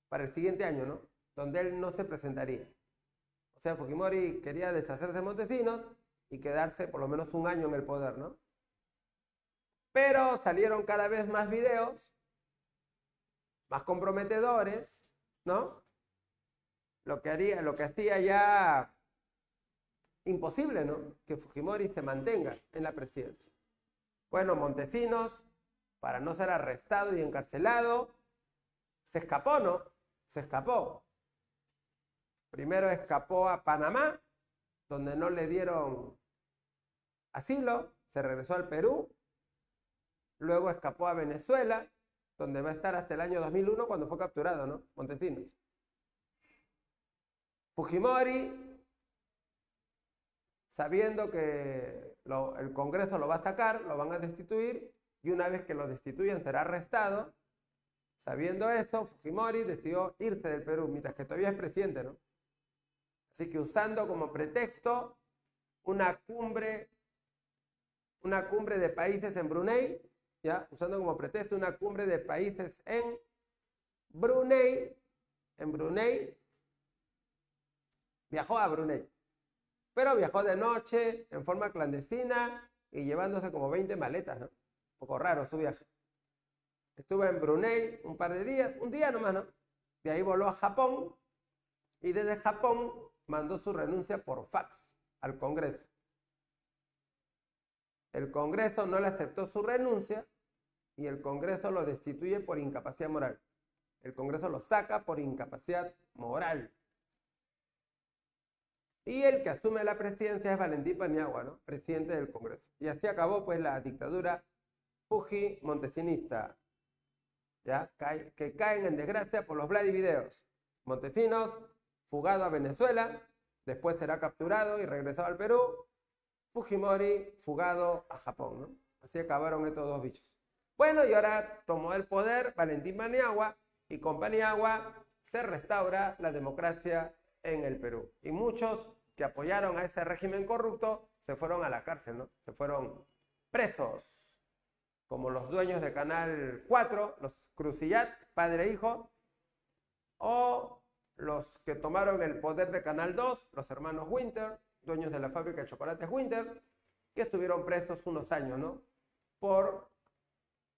para el siguiente año, ¿no? Donde él no se presentaría. O sea, Fujimori quería deshacerse de Montesinos y quedarse por lo menos un año en el poder, ¿no? Pero salieron cada vez más videos, más comprometedores, ¿no? Lo que hacía ya imposible, ¿no? Que Fujimori se mantenga en la presidencia. Bueno, Montesinos, para no ser arrestado y encarcelado, se escapó, ¿no? Se escapó. Primero escapó a Panamá, donde no le dieron asilo, se regresó al Perú. Luego escapó a Venezuela, donde va a estar hasta el año 2001 cuando fue capturado, ¿no? Montesinos. Fujimori, sabiendo que el Congreso lo va a sacar, lo van a destituir, y una vez que lo destituyan será arrestado. Sabiendo eso, Fujimori decidió irse del Perú, mientras que todavía es presidente, ¿no? Así que usando como pretexto una cumbre de países en Brunei, ¿ya? Usando como pretexto una cumbre de países en Brunei, viajó a Brunei, pero viajó de noche, en forma clandestina y llevándose como 20 maletas, ¿no? Un poco raro su viaje. Estuvo en Brunei un par de días, un día nomás, ¿no? De ahí voló a Japón y desde Japón mandó su renuncia por fax al Congreso. El Congreso no le aceptó su renuncia y el Congreso lo destituye por incapacidad moral. El Congreso lo saca por incapacidad moral. Y el que asume la presidencia es Valentín Paniagua, ¿no? Presidente del Congreso. Y así acabó pues la dictadura Fuji-montesinista, ¿ya? Que caen en desgracia por los Vladivideos. Montesinos, fugado a Venezuela, después será capturado y regresado al Perú. Fujimori, fugado a Japón, ¿no? Así acabaron estos dos bichos. Bueno, y ahora tomó el poder Valentín Paniagua y con Paniagua se restaura la democracia en el Perú. Y muchos que apoyaron a ese régimen corrupto se fueron a la cárcel, ¿no? Se fueron presos, como los dueños de Canal 4, los Crucillat, padre e hijo, o los que tomaron el poder de Canal 2, los hermanos Winter, dueños de la fábrica de chocolates Winter, que estuvieron presos unos años, ¿no? Por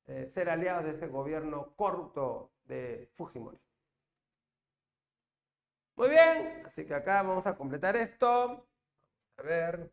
ser aliados de ese gobierno corrupto de Fujimori. Muy bien, así que acá vamos a completar esto. A ver.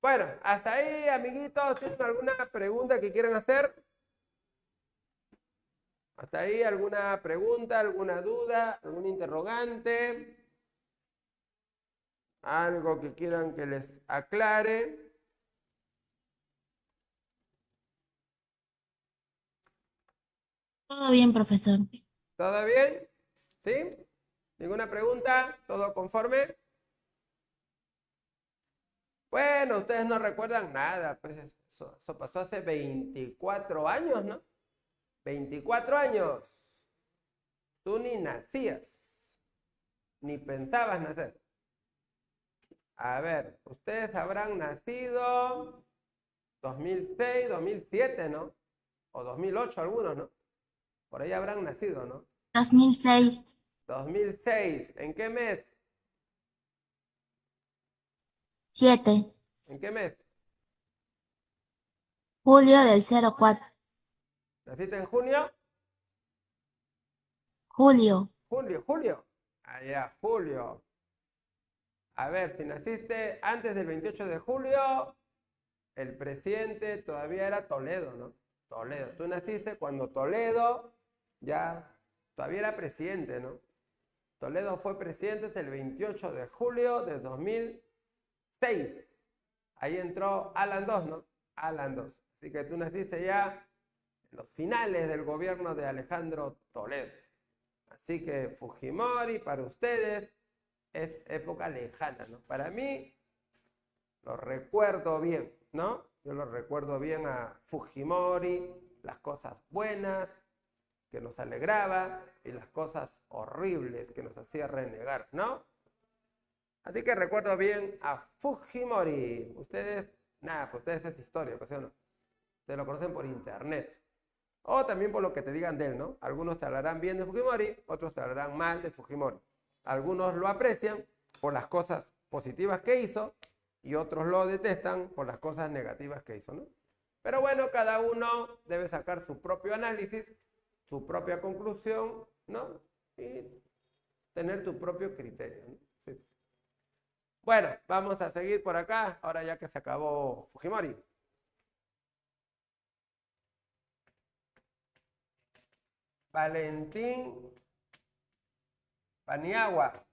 Bueno, hasta ahí, amiguitos, ¿tienen alguna pregunta que quieran hacer? ¿Hasta ahí alguna pregunta, alguna duda, algún interrogante? ¿Algo que quieran que les aclare? Todo bien, profesor. ¿Todo bien? ¿Sí? ¿Ninguna pregunta? ¿Todo conforme? Bueno, ustedes no recuerdan nada, pues eso pasó hace 24 años, ¿no? 24 años. Tú ni nacías, ni pensabas nacer. A ver, ustedes habrán nacido 2006, 2007, ¿no? O 2008 algunos, ¿no? Por ahí habrán nacido, ¿no? 2006, 2006, ¿en qué mes? 7, ¿En qué mes? julio del 04, ¿Naciste en junio? julio, Julio. Allá, julio. A ver, si naciste antes del 28 de julio, el presidente todavía era Toledo, ¿no? Toledo. Tú naciste cuando Toledo ya todavía era presidente, ¿no? Toledo fue presidente hasta el 28 de julio de 2006. Ahí entró Alan II, ¿no? Alan II. Así que tú naciste ya en los finales del gobierno de Alejandro Toledo. Así que Fujimori para ustedes es época lejana, ¿no? Para mí lo recuerdo bien, ¿no? Yo lo recuerdo bien a Fujimori, las cosas buenas que nos alegraba y las cosas horribles que nos hacía renegar, ¿no? Así que recuerdo bien a Fujimori. Ustedes, nada, pues ustedes es historia, pues, ¿sí o no? Ustedes lo conocen por internet. O también por lo que te digan de él, ¿no? Algunos te hablarán bien de Fujimori, otros te hablarán mal de Fujimori. Algunos lo aprecian por las cosas positivas que hizo y otros lo detestan por las cosas negativas que hizo, ¿no? Pero bueno, cada uno debe sacar su propio análisis, su propia conclusión, ¿no? Y tener tu propio criterio, ¿no? Sí. Bueno, vamos a seguir por acá, ahora ya que se acabó Fujimori. Valentín Paniagua.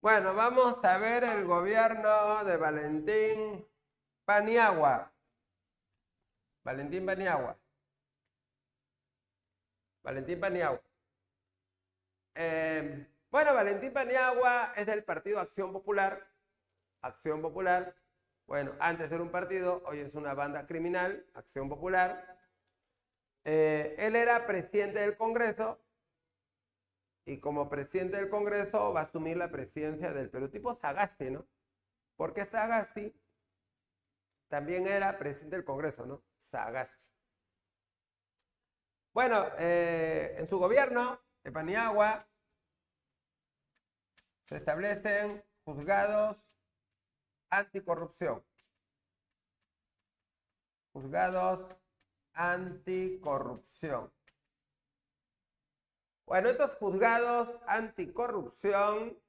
Bueno, vamos a ver el gobierno de Valentín Paniagua. Valentín Paniagua. Valentín Paniagua. Bueno, Valentín Paniagua es del partido Acción Popular. Acción Popular. Bueno, antes era un partido, hoy es una banda criminal, Acción Popular. Él era presidente del Congreso y como presidente del Congreso va a asumir la presidencia del Perú, tipo Sagasti, ¿no? Porque Sagasti también era presidente del Congreso, ¿no? Sagasti. Bueno, en su gobierno de Paniagua se establecen juzgados anticorrupción. Juzgados anticorrupción. Bueno, estos juzgados anticorrupción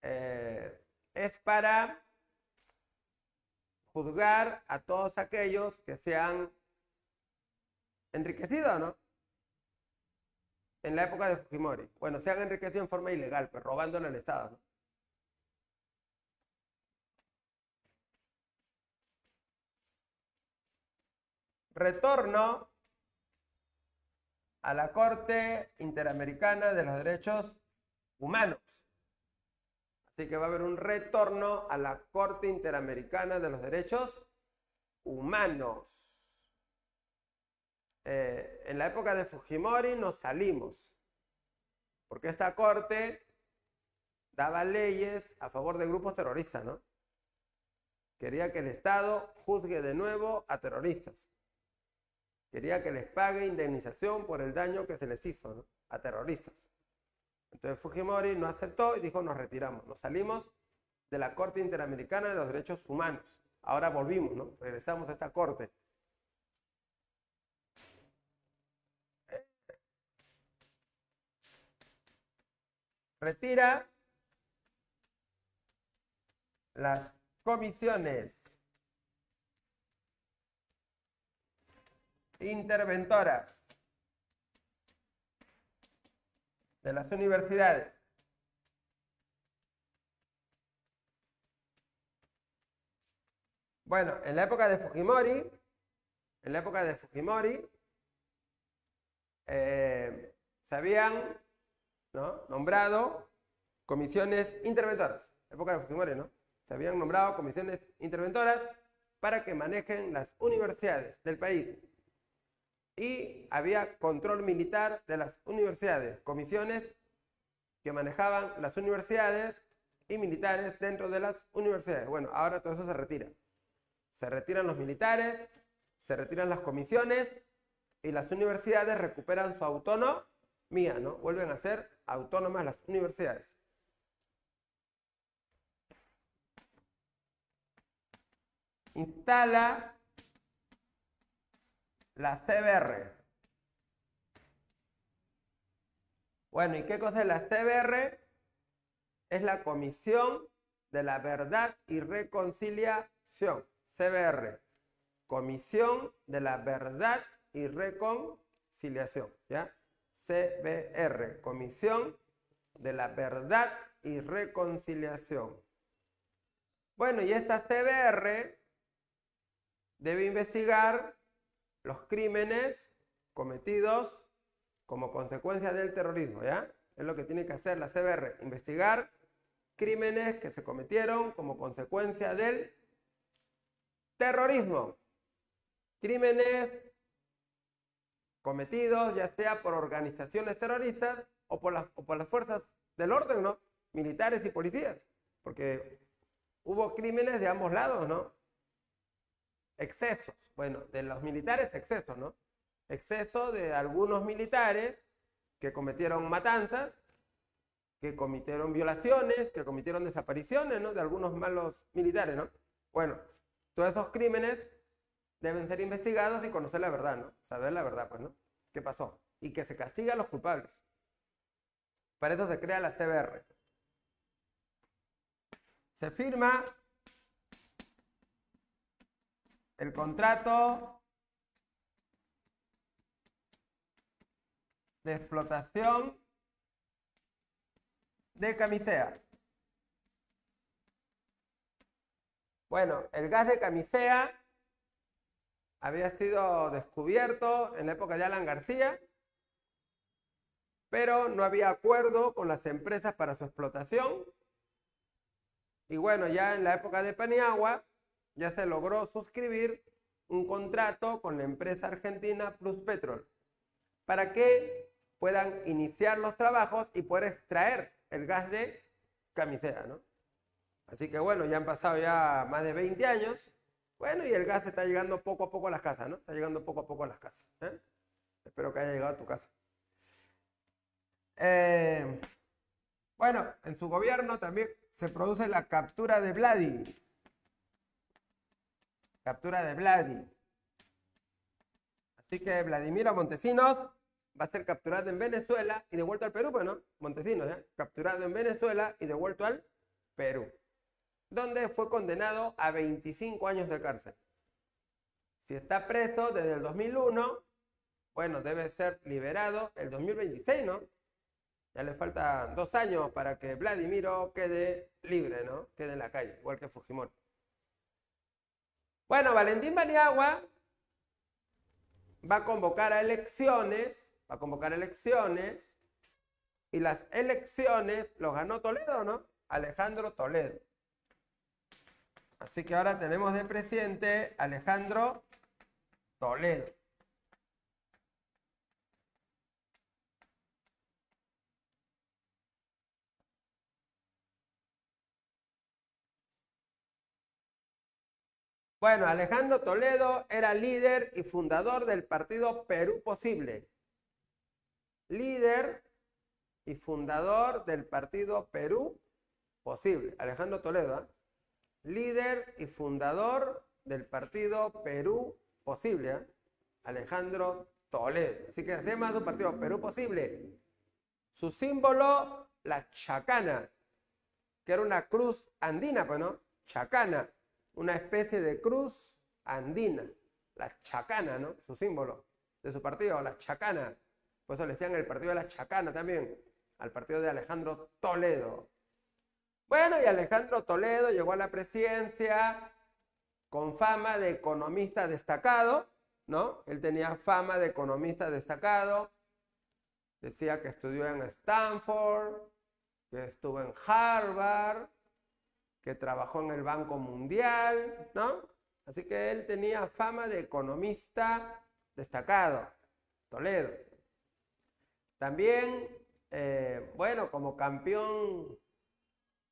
es para juzgar a todos aquellos que se han enriquecido, ¿no? En la época de Fujimori. Bueno, se han enriquecido en forma ilegal, pues robándole al Estado, ¿no? Retorno a la Corte Interamericana de los Derechos Humanos. Así que va a haber un retorno a la Corte Interamericana de los Derechos Humanos. En la época de Fujimori nos salimos, porque esta corte daba leyes a favor de grupos terroristas, ¿no? Quería que el Estado juzgue de nuevo a terroristas. Quería que les pague indemnización por el daño que se les hizo, ¿no? A terroristas. Entonces Fujimori no aceptó y dijo, nos retiramos, nos salimos de la Corte Interamericana de los Derechos Humanos. Ahora volvimos, ¿no? Regresamos a esta corte. Retira las comisiones interventoras de las universidades. Bueno, en la época de Fujimori, se habían, ¿no?, nombrado comisiones interventoras. Época de Fujimori, ¿no? Se habían nombrado comisiones interventoras para que manejen las universidades del país. Y había control militar de las universidades, comisiones que manejaban las universidades y militares dentro de las universidades. Bueno, ahora todo eso se retira. Se retiran los militares, se retiran las comisiones y las universidades recuperan su autonomía, ¿no? Vuelven a ser autónomas las universidades. Instala la CBR. Bueno, ¿y qué cosa es la CBR? Es la Comisión de la Verdad y Reconciliación. CBR. Comisión de la Verdad y Reconciliación. ¿Ya? CBR. Comisión de la Verdad y Reconciliación. Bueno, y esta CBR debe investigar los crímenes cometidos como consecuencia del terrorismo, ¿ya? Es lo que tiene que hacer la CBR, investigar crímenes que se cometieron como consecuencia del terrorismo. Crímenes cometidos ya sea por organizaciones terroristas o por las fuerzas del orden, ¿no? Militares y policías, porque hubo crímenes de ambos lados, ¿no? Excesos, bueno, de los militares excesos, ¿no? Exceso de algunos militares que cometieron matanzas, que cometieron violaciones, que cometieron desapariciones, ¿no? De algunos malos militares, ¿no? Bueno, todos esos crímenes deben ser investigados y conocer la verdad, ¿no? Saber la verdad, pues, ¿no? ¿Qué pasó? Y que se castigue a los culpables. Para eso se crea la CBR. Se firma el contrato de explotación de Camisea. Bueno, el gas de Camisea había sido descubierto en la época de Alan García, pero no había acuerdo con las empresas para su explotación. Y bueno, ya en la época de Paniagua ya se logró suscribir un contrato con la empresa argentina Pluspetrol para que puedan iniciar los trabajos y poder extraer el gas de Camisea, ¿no? Así que bueno, ya han pasado ya más de 20 años. Bueno, y el gas está llegando poco a poco a las casas, ¿no? Está llegando poco a poco a las casas, ¿eh? Espero que haya llegado a tu casa. Bueno, en su gobierno también se produce la captura de Vladi. Captura de Vladi. Así que Vladimiro Montesinos va a ser capturado en Venezuela y devuelto al Perú, pues, ¿no? Montesinos, ¿eh? Capturado en Venezuela y devuelto al Perú, donde fue condenado a 25 años de cárcel. Si está preso desde el 2001, bueno, debe ser liberado el 2026, ¿no? Ya le faltan 2 años para que Vladimiro quede libre, ¿no? Quede en la calle, igual que Fujimori. Bueno, Valentín Paniagua va a convocar elecciones, y las elecciones los ganó Toledo, ¿no? Alejandro Toledo. Así que ahora tenemos de presidente Alejandro Toledo. Bueno, Alejandro Toledo era líder y fundador del partido Perú Posible. Líder y fundador del partido Perú Posible. Alejandro Toledo, ¿eh? Líder y fundador del partido Perú Posible, ¿eh? Alejandro Toledo. Así que se llama su partido Perú Posible. Su símbolo, la chacana, que era una cruz andina, pues, ¿no? Chacana, una especie de cruz andina. La chacana, ¿no? Su símbolo de su partido, la chacana. Por eso le decían el partido de la chacana también, al partido de Alejandro Toledo. Bueno, y Alejandro Toledo llegó a la presidencia con fama de economista destacado, ¿no? Él tenía fama de economista destacado. Decía que estudió en Stanford, que estuvo en Harvard, que trabajó en el Banco Mundial, ¿no? Así que él tenía fama de economista destacado, Toledo. También, bueno, como campeón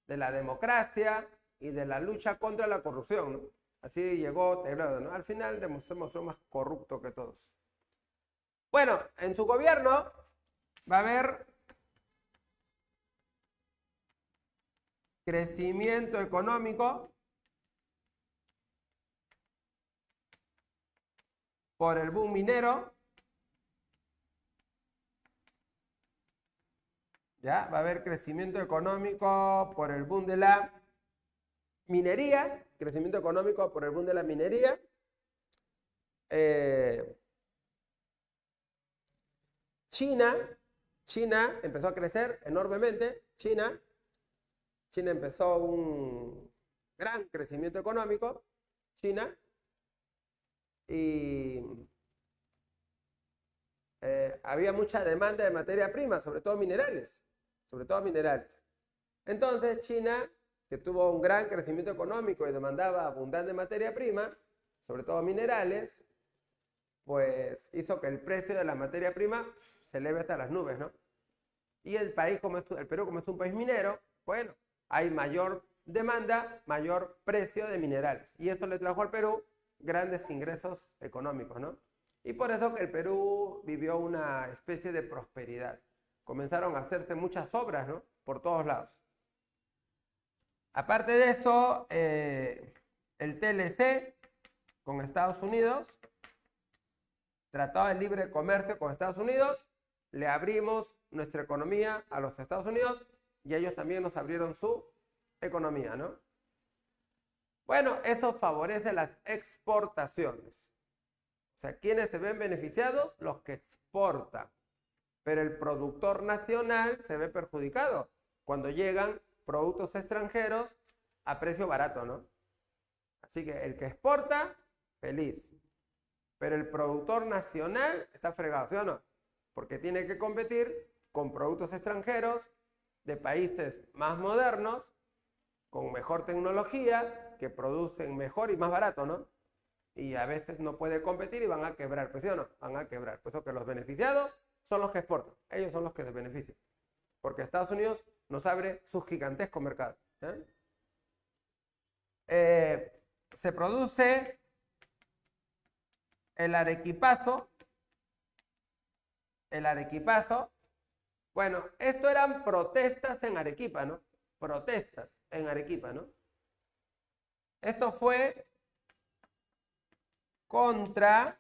de la democracia y de la lucha contra la corrupción, ¿no? Así llegó Teglado, ¿no? Al final se mostró más corrupto que todos. Bueno, en su gobierno va a haber crecimiento económico por el boom minero. ¿Ya? Va a haber crecimiento económico por el boom de la minería. Crecimiento económico por el boom de la minería. China empezó a crecer enormemente. China empezó un gran crecimiento económico. China. Y había mucha demanda de materia prima, sobre todo minerales. Entonces China, que tuvo un gran crecimiento económico y demandaba abundante materia prima, sobre todo minerales, pues hizo que el precio de la materia prima se eleve hasta las nubes, ¿no? Y el Perú, como es un país minero, bueno, hay mayor demanda, mayor precio de minerales. Y esto le trajo al Perú grandes ingresos económicos, ¿no? Y por eso que el Perú vivió una especie de prosperidad. Comenzaron a hacerse muchas obras, ¿no? Por todos lados. Aparte de eso, el TLC con Estados Unidos, Tratado de Libre Comercio con Estados Unidos, le abrimos nuestra economía a los Estados Unidos y ellos también nos abrieron su economía, ¿no? Bueno, eso favorece las exportaciones. O sea, ¿quiénes se ven beneficiados? Los que exportan. Pero el productor nacional se ve perjudicado cuando llegan productos extranjeros a precio barato, ¿no? Así que el que exporta, feliz. Pero el productor nacional está fregado, ¿sí o no? Porque tiene que competir con productos extranjeros de países más modernos, con mejor tecnología, que producen mejor y más barato, ¿no? Y a veces no puede competir y van a quebrar, pues sí o no, van a quebrar. Por eso que los beneficiados son los que exportan, ellos son los que se benefician. Porque Estados Unidos nos abre su gigantesco mercado. Se produce el arequipazo. Bueno, esto eran protestas en Arequipa, ¿no? Protestas en Arequipa, ¿no? Esto fue contra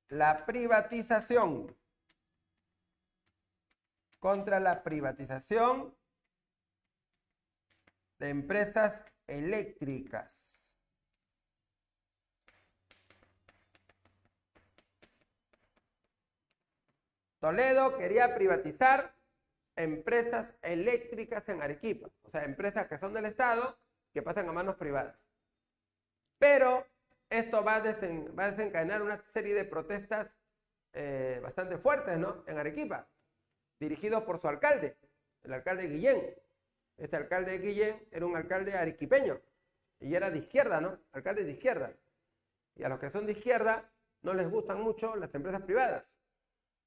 la privatización. Contra la privatización de empresas eléctricas. Toledo quería privatizar empresas eléctricas en Arequipa. O sea, empresas que son del Estado que pasan a manos privadas. Pero esto va a desencadenar una serie de protestas bastante fuertes, ¿no? En Arequipa, dirigidos por su alcalde, el alcalde Guillén. Este alcalde Guillén era un alcalde arequipeño y era de izquierda, ¿no? Alcalde de izquierda. Y a los que son de izquierda no les gustan mucho las empresas privadas.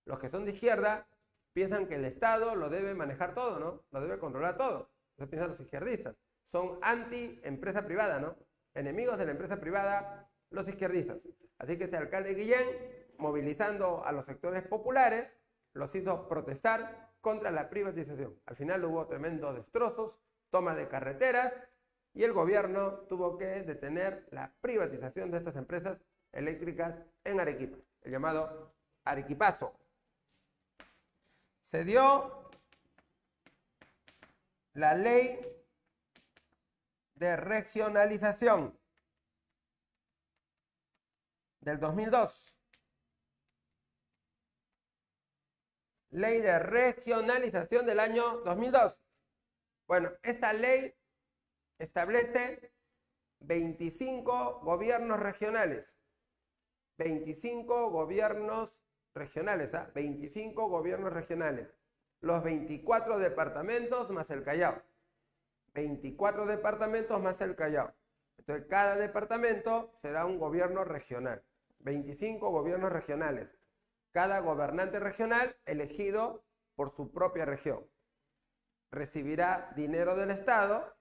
Los que son de izquierda piensan que el Estado lo debe manejar todo, ¿no? Lo debe controlar todo. Eso piensan los izquierdistas. Son anti-empresa privada, ¿no? Enemigos de la empresa privada, los izquierdistas. Así que este alcalde Guillén, movilizando a los sectores populares, los hizo protestar contra la privatización. Al final hubo tremendos destrozos, toma de carreteras, y el gobierno tuvo que detener la privatización de estas empresas eléctricas en Arequipa, el llamado Arequipazo. Se dio la ley de regionalización del 2002. Ley de regionalización del año 2002. Bueno, esta ley establece 25 gobiernos regionales. 25 gobiernos regionales, ¿ah? 25 gobiernos regionales. Los 24 departamentos más el Callao. 24 departamentos más el Callao. Entonces, cada departamento será un gobierno regional. 25 gobiernos regionales. Cada gobernante regional elegido por su propia región. Recibirá dinero del Estado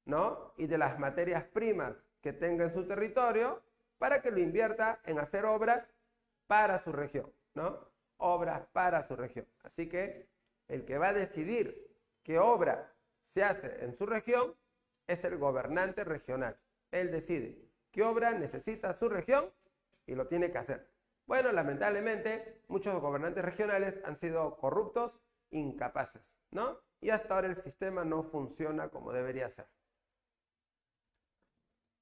¿no? Y de las materias primas que tenga en su territorio para que lo invierta en hacer obras para su región, ¿no? Obras para su región. Así que el que va a decidir qué obra se hace en su región es el gobernante regional. Él decide qué obra necesita su región y lo tiene que hacer. Bueno, lamentablemente, muchos gobernantes regionales han sido corruptos, incapaces, ¿no? Y hasta ahora el sistema no funciona como debería ser.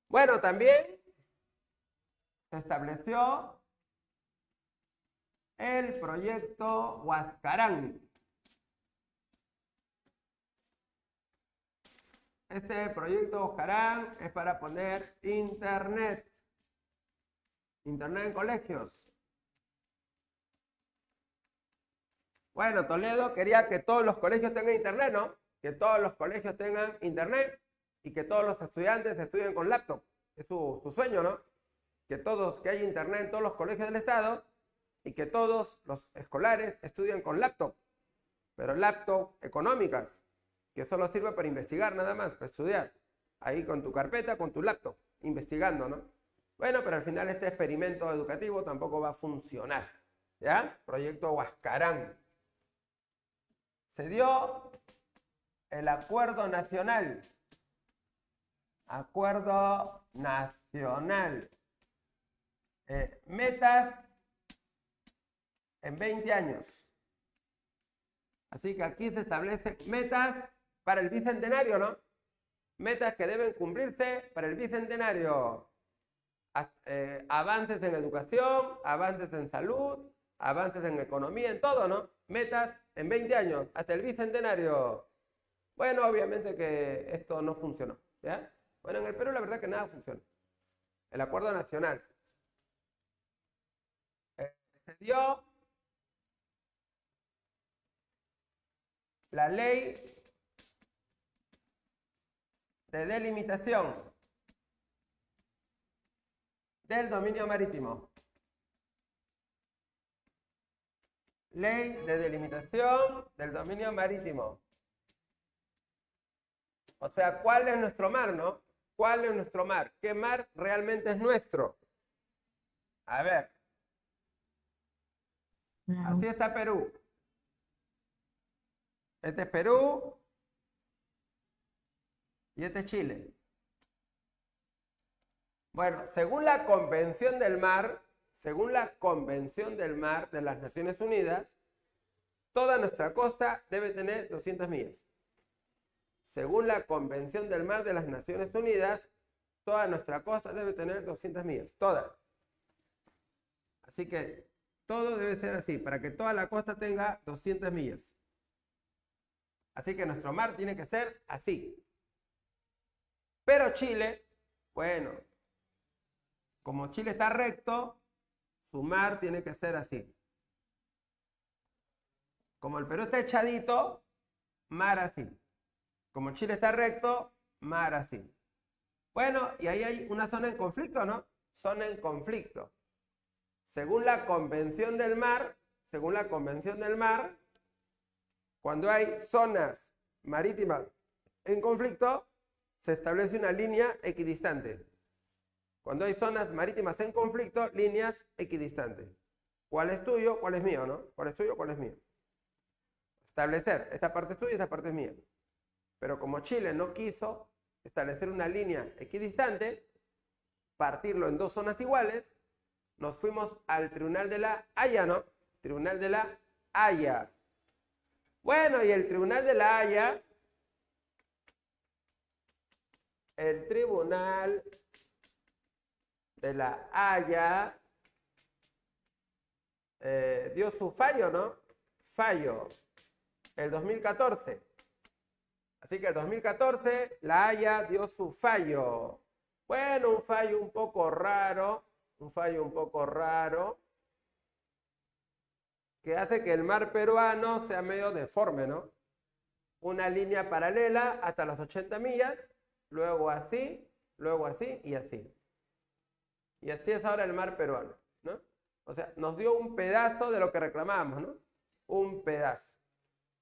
Bueno, también se estableció el proyecto Huascarán. Este proyecto Huascarán es para poner internet en colegios. Bueno, Toledo quería que todos los colegios tengan internet, ¿no? Que todos los colegios tengan internet y que todos los estudiantes estudien con laptop. Es su sueño, ¿no? Que haya internet en todos los colegios del estado y que todos los escolares estudien con laptop. Pero laptop económicas, que solo sirve para investigar nada más, para estudiar. Ahí con tu carpeta, con tu laptop, investigando, ¿no? Bueno, pero al final este experimento educativo tampoco va a funcionar, ¿ya? Proyecto Huascarán. Se dio el acuerdo nacional. Acuerdo nacional. Metas en 20 años. Así que aquí se establecen metas para el bicentenario, ¿no? Metas que deben cumplirse para el bicentenario. Avances en educación, avances en salud, avances en economía, en todo, ¿no? Metas en 20 años, hasta el bicentenario. Bueno, obviamente que esto no funcionó, ¿ya? Bueno, en el Perú la verdad que nada funciona. El acuerdo nacional. Se dio la ley de delimitación del dominio marítimo. Ley de delimitación del dominio marítimo. O sea, ¿cuál es nuestro mar, no? ¿Cuál es nuestro mar? ¿Qué mar realmente es nuestro? A ver. Así está Perú. Este es Perú y este es Chile. Bueno, según la Convención del Mar de las Naciones Unidas, toda nuestra costa debe tener 200 millas. Según la Convención del Mar de las Naciones Unidas, toda nuestra costa debe tener 200 millas, toda. Así que todo debe ser así, para que toda la costa tenga 200 millas. Así que nuestro mar tiene que ser así. Pero Chile, bueno, como Chile está recto, su mar tiene que ser así. Como el Perú está echadito, mar así. Como Chile está recto, mar así. Bueno, y ahí hay una zona en conflicto, ¿no? Zona en conflicto. Según la Convención del Mar, cuando hay zonas marítimas en conflicto, se establece una línea equidistante. Cuando hay zonas marítimas en conflicto, líneas equidistantes. ¿Cuál es tuyo? ¿Cuál es mío? ¿No? ¿Cuál es tuyo? ¿Cuál es mío? Establecer, esta parte es tuya y esta parte es mía. Pero como Chile no quiso establecer una línea equidistante, partirlo en dos zonas iguales, nos fuimos al Tribunal de la Haya, ¿no? Tribunal de la Haya. Bueno, y el Tribunal de la Haya, dio su fallo, ¿no? Fallo, el 2014. Así que el 2014 la Haya dio su fallo. Bueno, un fallo un poco raro, que hace que el mar peruano sea medio deforme, ¿no? Una línea paralela hasta las 80 millas, luego así y así. Y así es ahora el mar peruano, ¿no? O sea, nos dio un pedazo de lo que reclamábamos, ¿no? Un pedazo.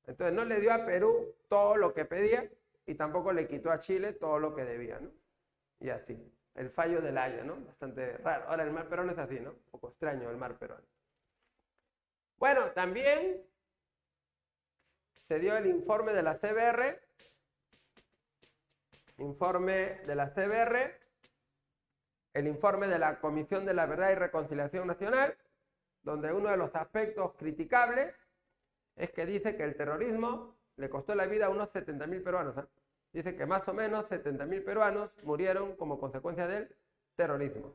Entonces no le dio a Perú todo lo que pedía, y tampoco le quitó a Chile todo lo que debía, ¿no? Y así, el fallo del Haya, ¿no? Bastante raro. Ahora el mar peruano es así, ¿no? Un poco extraño el mar peruano. Bueno, también se dio el informe de la CBR, el informe de la Comisión de la Verdad y Reconciliación Nacional, donde uno de los aspectos criticables es que dice que el terrorismo le costó la vida a unos 70.000 peruanos, ¿eh? Dice que más o menos 70.000 peruanos murieron como consecuencia del terrorismo.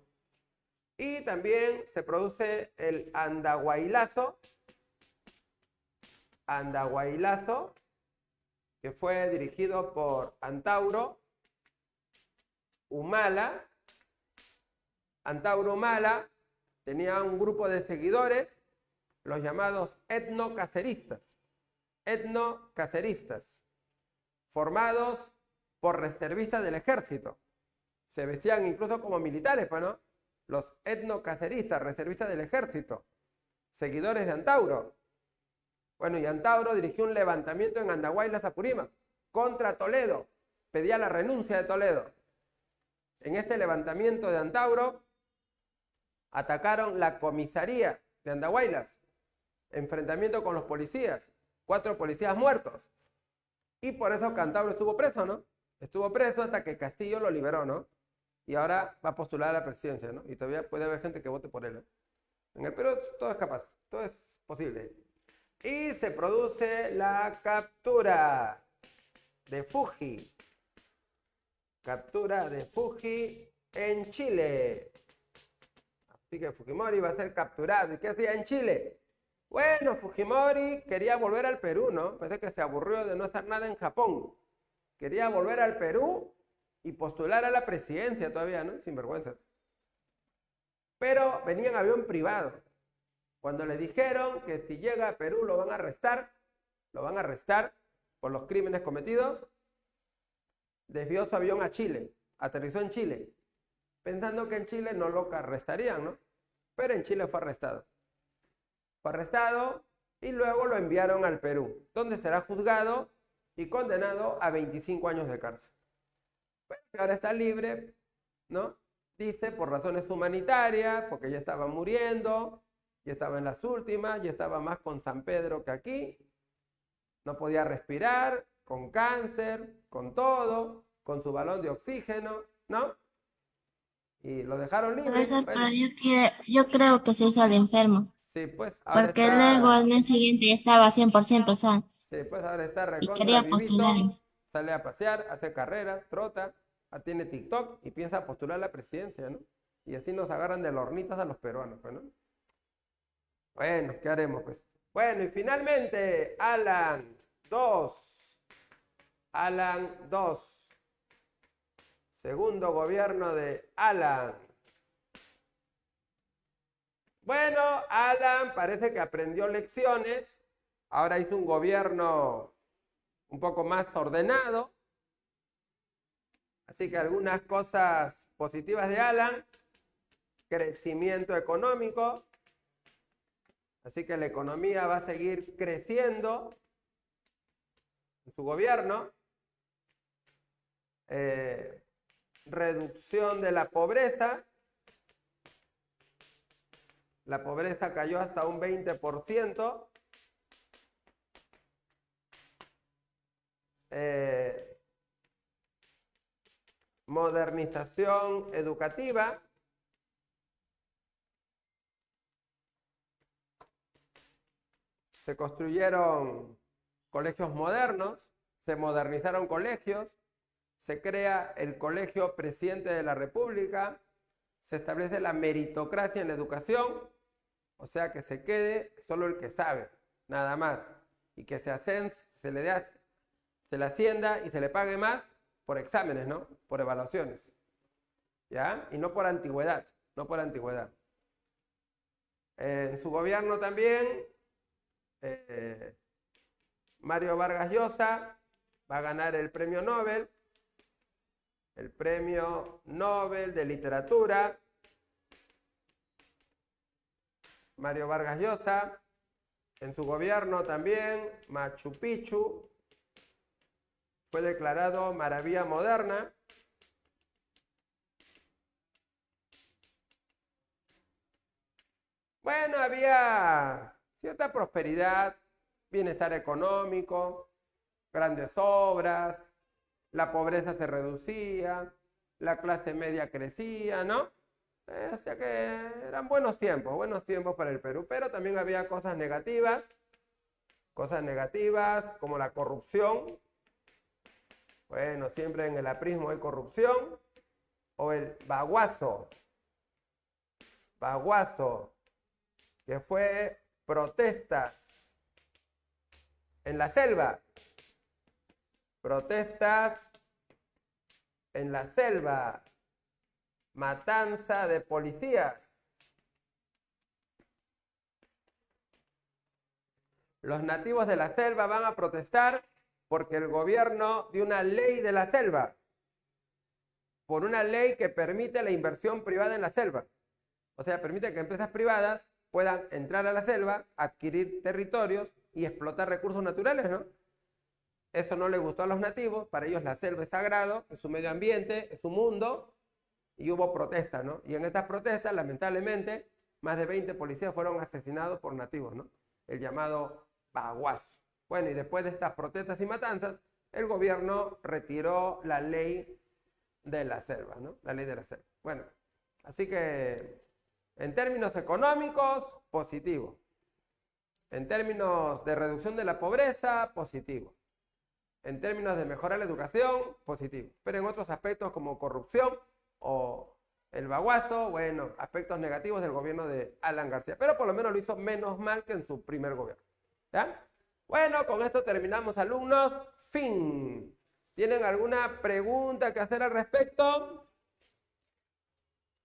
Y también se produce el Andahuaylazo, que fue dirigido por Antauro Humala. Antauro Humala tenía un grupo de seguidores, los llamados etnocaceristas, formados por reservistas del ejército. Se vestían incluso como militares, pues, ¿no? Los etnocaceristas, reservistas del ejército, seguidores de Antauro. Bueno, y Antauro dirigió un levantamiento en Andahuaylas, Apurímac, contra Toledo. Pedía la renuncia de Toledo. En este levantamiento de Antauro, atacaron la comisaría de Andahuaylas. Enfrentamiento con los policías. 4 policías muertos. Y por eso Antauro estuvo preso, ¿no? Estuvo preso hasta que Castillo lo liberó, ¿no? Y ahora va a postular a la presidencia, ¿no? Y todavía puede haber gente que vote por él, ¿eh? En el Perú todo es capaz, todo es posible. Y se produce la captura de Fuji. Captura de Fuji en Chile. Así que Fujimori va a ser capturado. ¿Y qué hacía en Chile? Bueno, Fujimori quería volver al Perú, ¿no? Parece que se aburrió de no hacer nada en Japón. Quería volver al Perú y postular a la presidencia todavía, ¿no? Sin vergüenza. Pero venía en avión privado. Cuando le dijeron que si llega a Perú lo van a arrestar por los crímenes cometidos, desvió su avión a Chile, aterrizó en Chile, pensando que en Chile no lo arrestarían, ¿no? Pero en Chile fue arrestado. Fue arrestado y luego lo enviaron al Perú, donde será juzgado y condenado a 25 años de cárcel. Bueno, ahora está libre, ¿no? Dice por razones humanitarias, porque ya estaba muriendo, ya estaba en las últimas, ya estaba más con San Pedro que aquí, no podía respirar, con cáncer, con todo, con su balón de oxígeno, ¿no? Y lo dejaron libre. Profesor, Bueno, pero yo creo que se hizo el enfermo, sí, pues ahora porque luego está, al día siguiente ya estaba 100% sano sí, pues ahora está y recontra quería postular vivito, en... sale a pasear, hace carreras, trota, tiene TikTok y piensa postular a la presidencia, ¿no? Y así nos agarran de hornitas a los peruanos, pues, ¿no? Bueno, ¿qué haremos, pues? Bueno, y finalmente, Alan 2. Segundo gobierno de Alan. Bueno, Alan parece que aprendió lecciones. Ahora hizo un gobierno un poco más ordenado. Así que algunas cosas positivas de Alan. Crecimiento económico. Así que la economía va a seguir creciendo en su gobierno. Reducción de la pobreza. La pobreza cayó hasta un 20%. Modernización educativa. Se construyeron colegios modernos, se modernizaron colegios, se crea el Colegio Presidente de la República, se establece la meritocracia en la educación, o sea que se quede solo el que sabe, nada más, y que se le ascienda y se le pague más por exámenes, ¿no? Por evaluaciones, ¿ya? Y no por antigüedad, no por antigüedad. En su gobierno también, Mario Vargas Llosa va a ganar el premio Nobel de Literatura. Mario Vargas Llosa. En su gobierno también, Machu Picchu fue declarado maravilla moderna. Bueno, había cierta prosperidad, bienestar económico, grandes obras, la pobreza se reducía, la clase media crecía, ¿no? O sea que eran buenos tiempos para el Perú, pero también había cosas negativas como la corrupción. Bueno, siempre en el aprismo hay corrupción, o el baguazo, que fue protestas en la selva, matanza de policías. Los nativos de la selva van a protestar porque el gobierno dio una ley de la selva, por una ley que permite la inversión privada en la selva. O sea, permite que empresas privadas puedan entrar a la selva, adquirir territorios y explotar recursos naturales, ¿no? Eso no le gustó a los nativos, para ellos la selva es sagrado, es su medio ambiente, es su mundo, y hubo protestas, ¿no? Y en estas protestas, lamentablemente, más de 20 policías fueron asesinados por nativos, ¿no? El llamado baguazo. Bueno, y después de estas protestas y matanzas, el gobierno retiró la ley de la selva, ¿no? La ley de la selva. Bueno, así que en términos económicos, positivo. En términos de reducción de la pobreza, positivo. En términos de mejorar la educación, positivo. Pero en otros aspectos como corrupción o el baguazo, bueno, aspectos negativos del gobierno de Alan García. Pero por lo menos lo hizo menos mal que en su primer gobierno. ¿Ya? Bueno, con esto terminamos, alumnos. Fin. ¿Tienen alguna pregunta que hacer al respecto?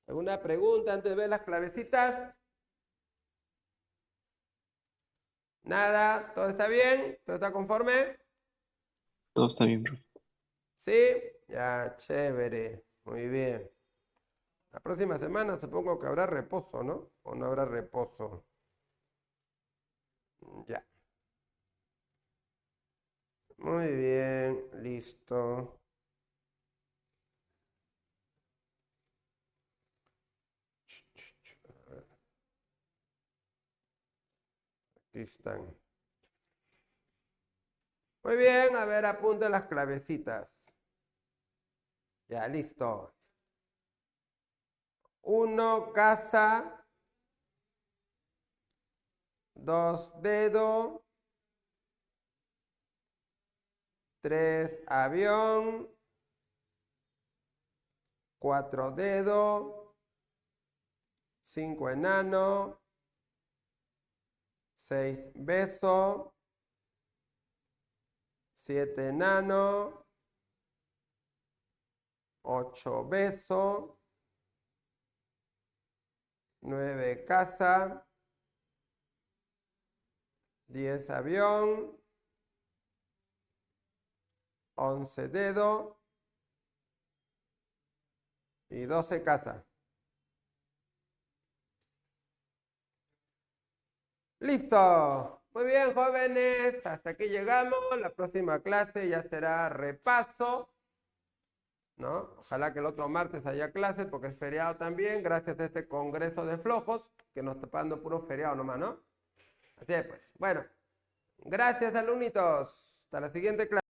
¿Alguna pregunta antes de ver las clavecitas? Nada, ¿todo está bien? ¿Todo está conforme? Todo está bien, profe. ¿Sí? Ya, chévere. Muy bien. La próxima semana supongo que habrá reposo, ¿no? ¿O no habrá reposo? Ya. Muy bien, listo. Aquí están. Muy bien, a ver, apunten las clavecitas. Ya, listo. 1, casa. 2, dedo. 3, avión. 4, dedo. 5, enano. 6, beso. 7, enano. 8, beso. 9, casa. 10, avión. 11, dedo. Y 12, casa. ¡Listo! Muy bien, jóvenes. Hasta aquí llegamos. La próxima clase ya será repaso, ¿no? Ojalá que el otro martes haya clases porque es feriado también, gracias a este congreso de flojos que nos está dando puros feriados nomás, ¿no? Así es, pues. Bueno, gracias, alumnitos. Hasta la siguiente clase.